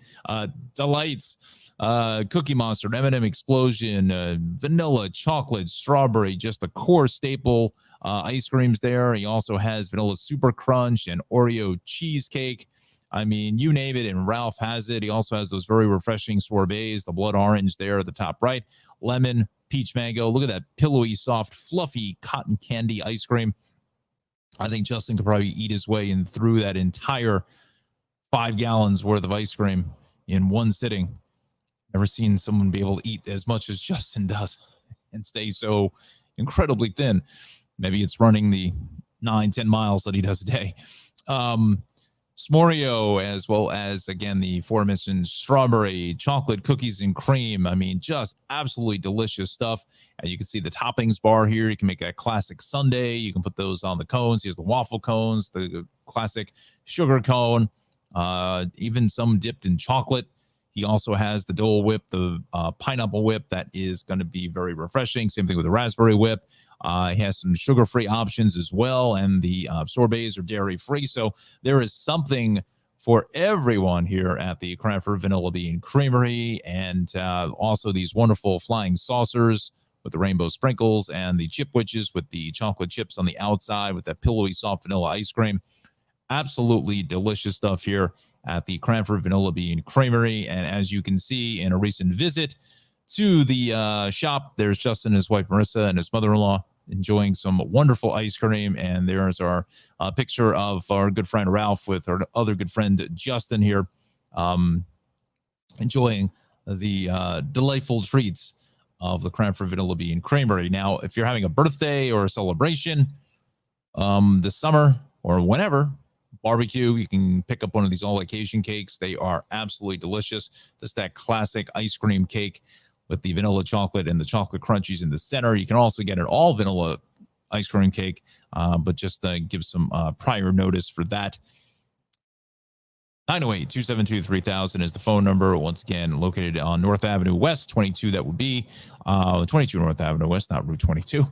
Delights, Cookie Monster, M&M Explosion, vanilla, chocolate, strawberry, just the core staple ice creams there. He also has vanilla super crunch and Oreo cheesecake. I mean, you name it, and Ralph has it. He also has those very refreshing sorbets, the blood orange there at the top right, lemon, peach mango. Look at that pillowy, soft, fluffy cotton candy ice cream. I think Justin could probably eat his way in through that entire 5 gallons worth of ice cream in one sitting. Never seen someone be able to eat as much as Justin does and stay so incredibly thin. Maybe it's running the 9-10 miles that he does a day. S'moreo, as well as, again, the aforementioned strawberry, chocolate, cookies, and cream. I mean, just absolutely delicious stuff. And you can see the toppings bar here. You can make a classic sundae. You can put those on the cones. Here's the waffle cones, the classic sugar cone, even some dipped in chocolate. He also has the Dole Whip, the pineapple whip that is going to be very refreshing. Same thing with the raspberry whip. He has some sugar-free options as well, and the sorbets are dairy-free. So there is something for everyone here at the Cranford Vanilla Bean Creamery, and also these wonderful flying saucers with the rainbow sprinkles and the chip witches with the chocolate chips on the outside with that pillowy soft vanilla ice cream. Absolutely delicious stuff here at the Cranford Vanilla Bean Creamery. And as you can see in a recent visit to the shop, there's Justin and his wife Marissa and his mother-in-law enjoying some wonderful ice cream. And there's our picture of our good friend Ralph with our other good friend Justin here, enjoying the delightful treats of the Cranford Vanilla Bean Creamery. Now, if you're having a birthday or a celebration this summer or whenever, barbecue, you can pick up one of these all occasion cakes. They are absolutely delicious. Just that classic ice cream cake with the vanilla chocolate and the chocolate crunchies in the center. You can also get an all vanilla ice cream cake, but just give some prior notice for that. 908-272-3000 is the phone number. Once again, located on North Avenue West, 22. That would be 22 North Avenue West, not Route 22.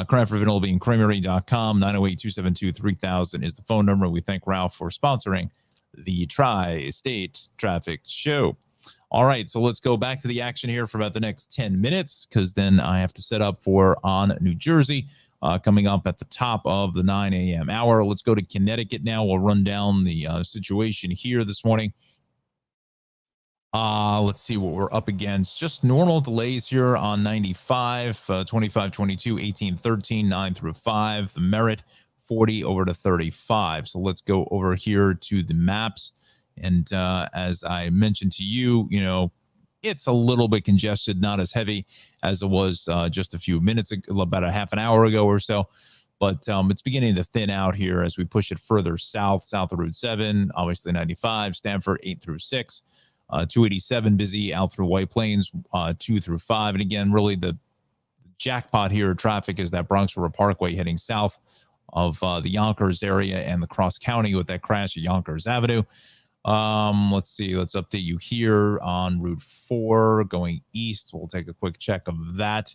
Cranford Vanilla Bean Creamery.com. 908-272-3000 is the phone number. We thank Ralph for sponsoring the Tri-State Traffic Show. All right, so let's go back to the action here for about the next 10 minutes, because then I have to set up for On New Jersey. Coming up at the top of the 9 a.m. hour. Let's go to Connecticut now. We'll run down the situation here this morning. Let's see what we're up against. Just normal delays here on 95, 25, 22, 18, 13, 9 through 5. The Merritt, 40 over to 35. So let's go over here to the maps. And as I mentioned to you, it's a little bit congested, not as heavy as it was just a few minutes ago, about a half an hour ago or so. But it's beginning to thin out here as we push it further south of Route 7, obviously 95, Stamford 8 through 6, 287 busy out through White Plains 2 through 5. And again, really the jackpot here traffic is that Bronx River Parkway heading south of the Yonkers area and the Cross County with that crash at Yonkers Avenue. Let's see. Let's update you here on Route 4 going east. We'll take a quick check of that.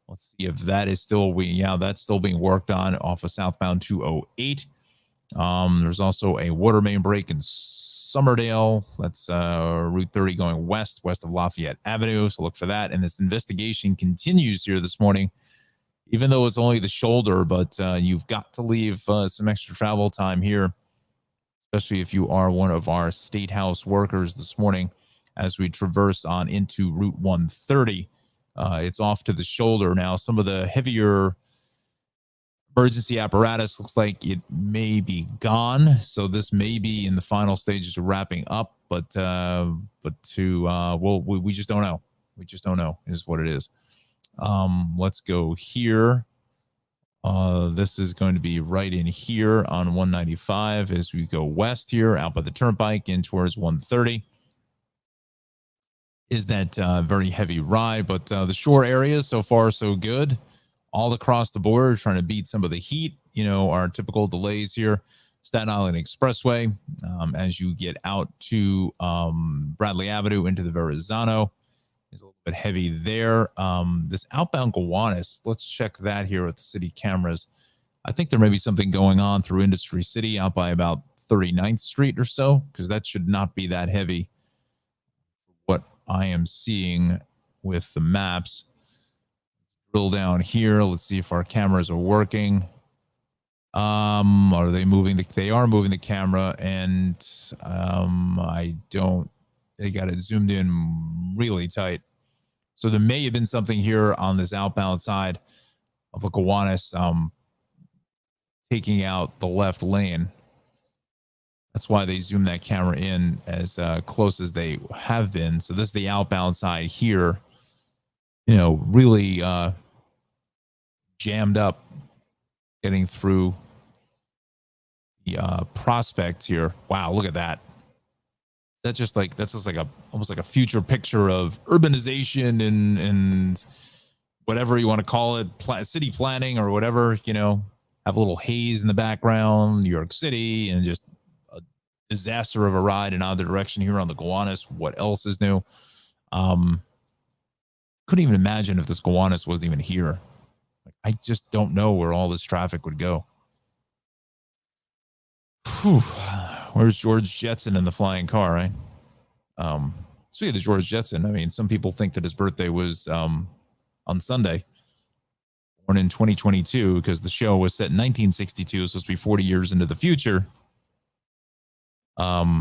Let's see if that is still that's still being worked on off of southbound 208. There's also a water main break in Summerdale. That's Route 30 going west of Lafayette Avenue. So look for that. And this investigation continues here this morning, even though it's only the shoulder, but you've got to leave some extra travel time here, especially if you are one of our State House workers this morning as we traverse on into Route 130. It's off to the shoulder now. Some of the heavier emergency apparatus looks like it may be gone. So this may be in the final stages of wrapping up, but we just don't know. We just don't know is what it is. Let's go here. This is going to be right in here on 195 as we go west here out by the turnpike in towards 130. Is that very heavy ride, but the shore areas so far so good. All across the board, trying to beat some of the heat. Our typical delays here. Staten Island Expressway as you get out to Bradley Avenue into the Verrazano. It's a little bit heavy there. This outbound Gowanus, let's check that here with the city cameras. I think there may be something going on through Industry City out by about 39th Street or so, because that should not be that heavy. What I am seeing with the maps. Drill down here. Let's see if our cameras are working. Are they moving? They are moving the camera, and they got it zoomed in really tight. So there may have been something here on this outbound side of the Gowanus, taking out the left lane. That's why they zoom that camera in as close as they have been. So this is the outbound side here. Really jammed up getting through the Prospect here. Wow, look at that. That's just like almost like a future picture of urbanization and whatever you want to call it, city planning or whatever. Have a little haze in the background, New York City, and just a disaster of a ride in either direction here on the Gowanus. What else is new? Couldn't even imagine if this Gowanus wasn't even here. I just don't know where all this traffic would go. Whew. Where's George Jetson in the flying car, right? Speaking of George Jetson, I mean, some people think that his birthday was on Sunday, born in 2022, because the show was set in 1962, so it's supposed to be 40 years into the future. 40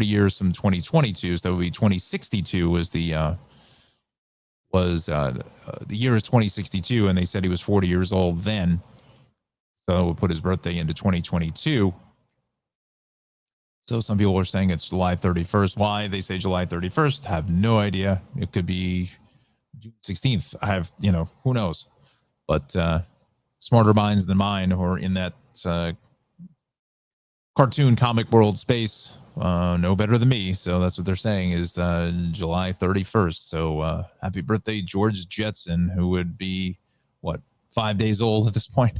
years from 2022, so that would be 2062 was the year is 2062, and they said he was 40 years old then. So it would put his birthday into 2022. So some people are saying it's July 31st. Why they say July 31st, have no idea. It could be June 16th. I have, who knows? But smarter minds than mine who are in that cartoon comic world space know better than me. So that's what they're saying is July 31st. So happy birthday, George Jetson, who would be, 5 days old at this point?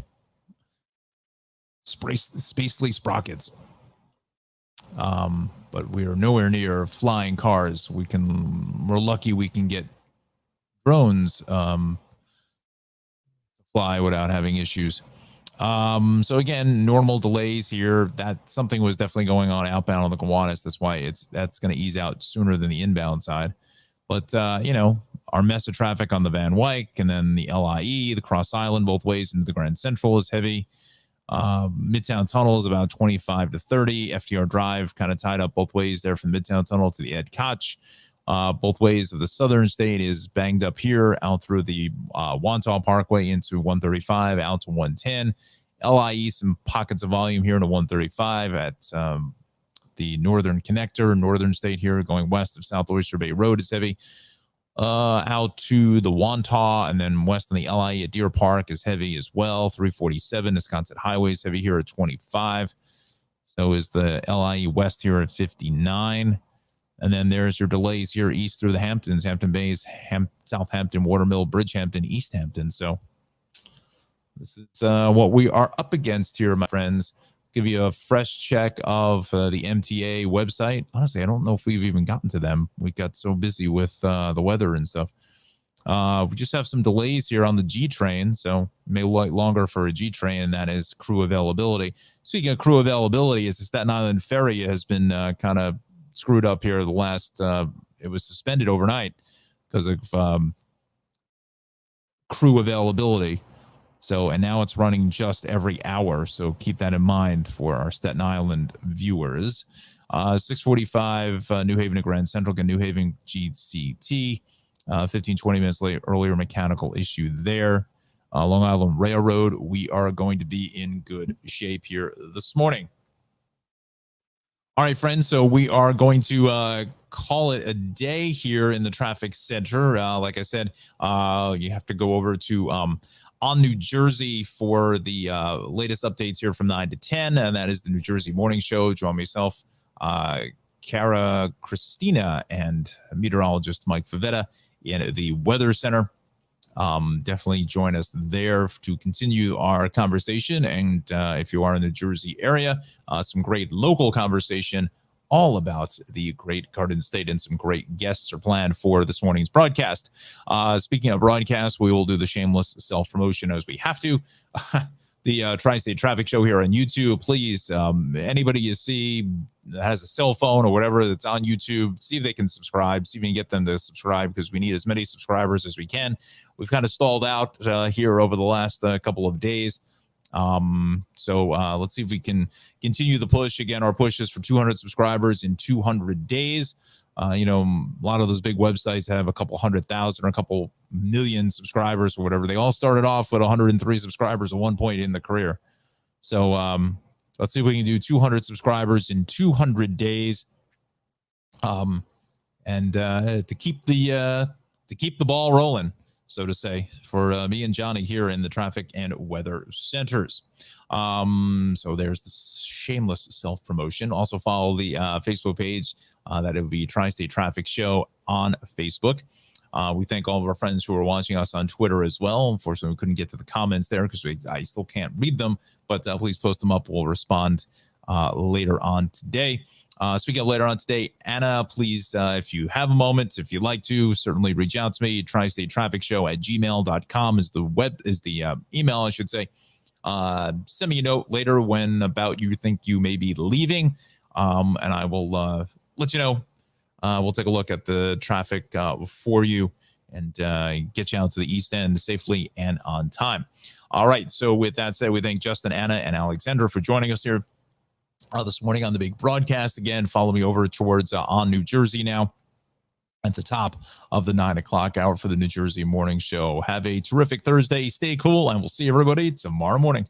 Spacely sprockets. But we are nowhere near flying cars. We're lucky we can get drones fly without having issues. So again, normal delays here. That something was definitely going on outbound on the Gowanus. That's why that's going to ease out sooner than the inbound side. But our mess of traffic on the Van Wyck and then the LIE, the Cross Island, both ways into the Grand Central is heavy. Midtown Tunnel is about 25 to 30. FDR Drive kind of tied up both ways there from the Midtown Tunnel to the Ed Koch. Both ways of the Southern State is banged up here out through the Wantagh Parkway into 135 out to 110. LIE, some pockets of volume here into 135 at the Northern Connector, Northern State here going west of South Oyster Bay Road is heavy. Out to the Wantagh and then west on the LIE at Deer Park is heavy as well. 347 Wisconsin Highway is heavy here at 25. So is the LIE west here at 59. And then there's your delays here east through the Hamptons, Hampton Bays, Southampton, Watermill, Bridgehampton, East Hampton. So this is what we are up against here, my friends. Give you a fresh check of the MTA website. Honestly, I don't know if we've even gotten to them. We got so busy with the weather and stuff. We just have some delays here on the G train, so it may wait longer for a G train, and that is crew availability. Speaking of crew availability, is the Staten Island Ferry has been kind of screwed up here. The last, it was suspended overnight because of crew availability. So, and now it's running just every hour. So keep that in mind for our Staten Island viewers. 645 New Haven to Grand Central, New Haven GCT. 15, 20 minutes earlier, mechanical issue there. Long Island Railroad, we are going to be in good shape here this morning. All right, friends. So we are going to call it a day here in the traffic center. Like I said, you have to go over to on New Jersey for the latest updates here from 9 to 10, and that is the New Jersey Morning Show. Join myself, Cara Christina, and meteorologist Mike Favetta in the Weather Center. Definitely join us there to continue our conversation. And if you are in the Jersey area, some great local conversation all about the great Garden State, and some great guests are planned for this morning's broadcast. Speaking of broadcast, we will do the shameless self-promotion as we have to. the Tri-State Traffic Show here on YouTube. Please, anybody you see that has a cell phone or whatever that's on YouTube, see if they can subscribe, see if we can get them to subscribe, because we need as many subscribers as we can. We've kind of stalled out here over the last couple of days. So let's see if we can continue the push. Again, our push is for 200 subscribers in 200 days. A lot of those big websites have a couple 100,000 or a couple million subscribers or whatever. They all started off with 103 subscribers at one point in the career. So let's see if we can do 200 subscribers in 200 days. And to keep the ball rolling, so to say, for me and Johnny here in the traffic and weather centers. So there's the shameless self-promotion. Also follow the Facebook page. That it would be Tri-State Traffic Show on Facebook. We thank all of our friends who are watching us on Twitter as well. Unfortunately, we couldn't get to the comments there because I still can't read them, but please post them up. We'll respond later on today. Speaking of later on today, Anna, please, if you have a moment, if you'd like to, certainly reach out to me. Tri-State Traffic Show at gmail.com is the email, I should say. Send me a note later when about you think you may be leaving, and I will let you know. We'll take a look at the traffic for you and get you out to the East End safely and on time. All right. So with that said, we thank Justin, Anna, and Alexandra for joining us here this morning on the big broadcast. Again, follow me over towards On New Jersey now at the top of the 9 o'clock hour for the New Jersey Morning Show. Have a terrific Thursday. Stay cool, and we'll see everybody tomorrow morning.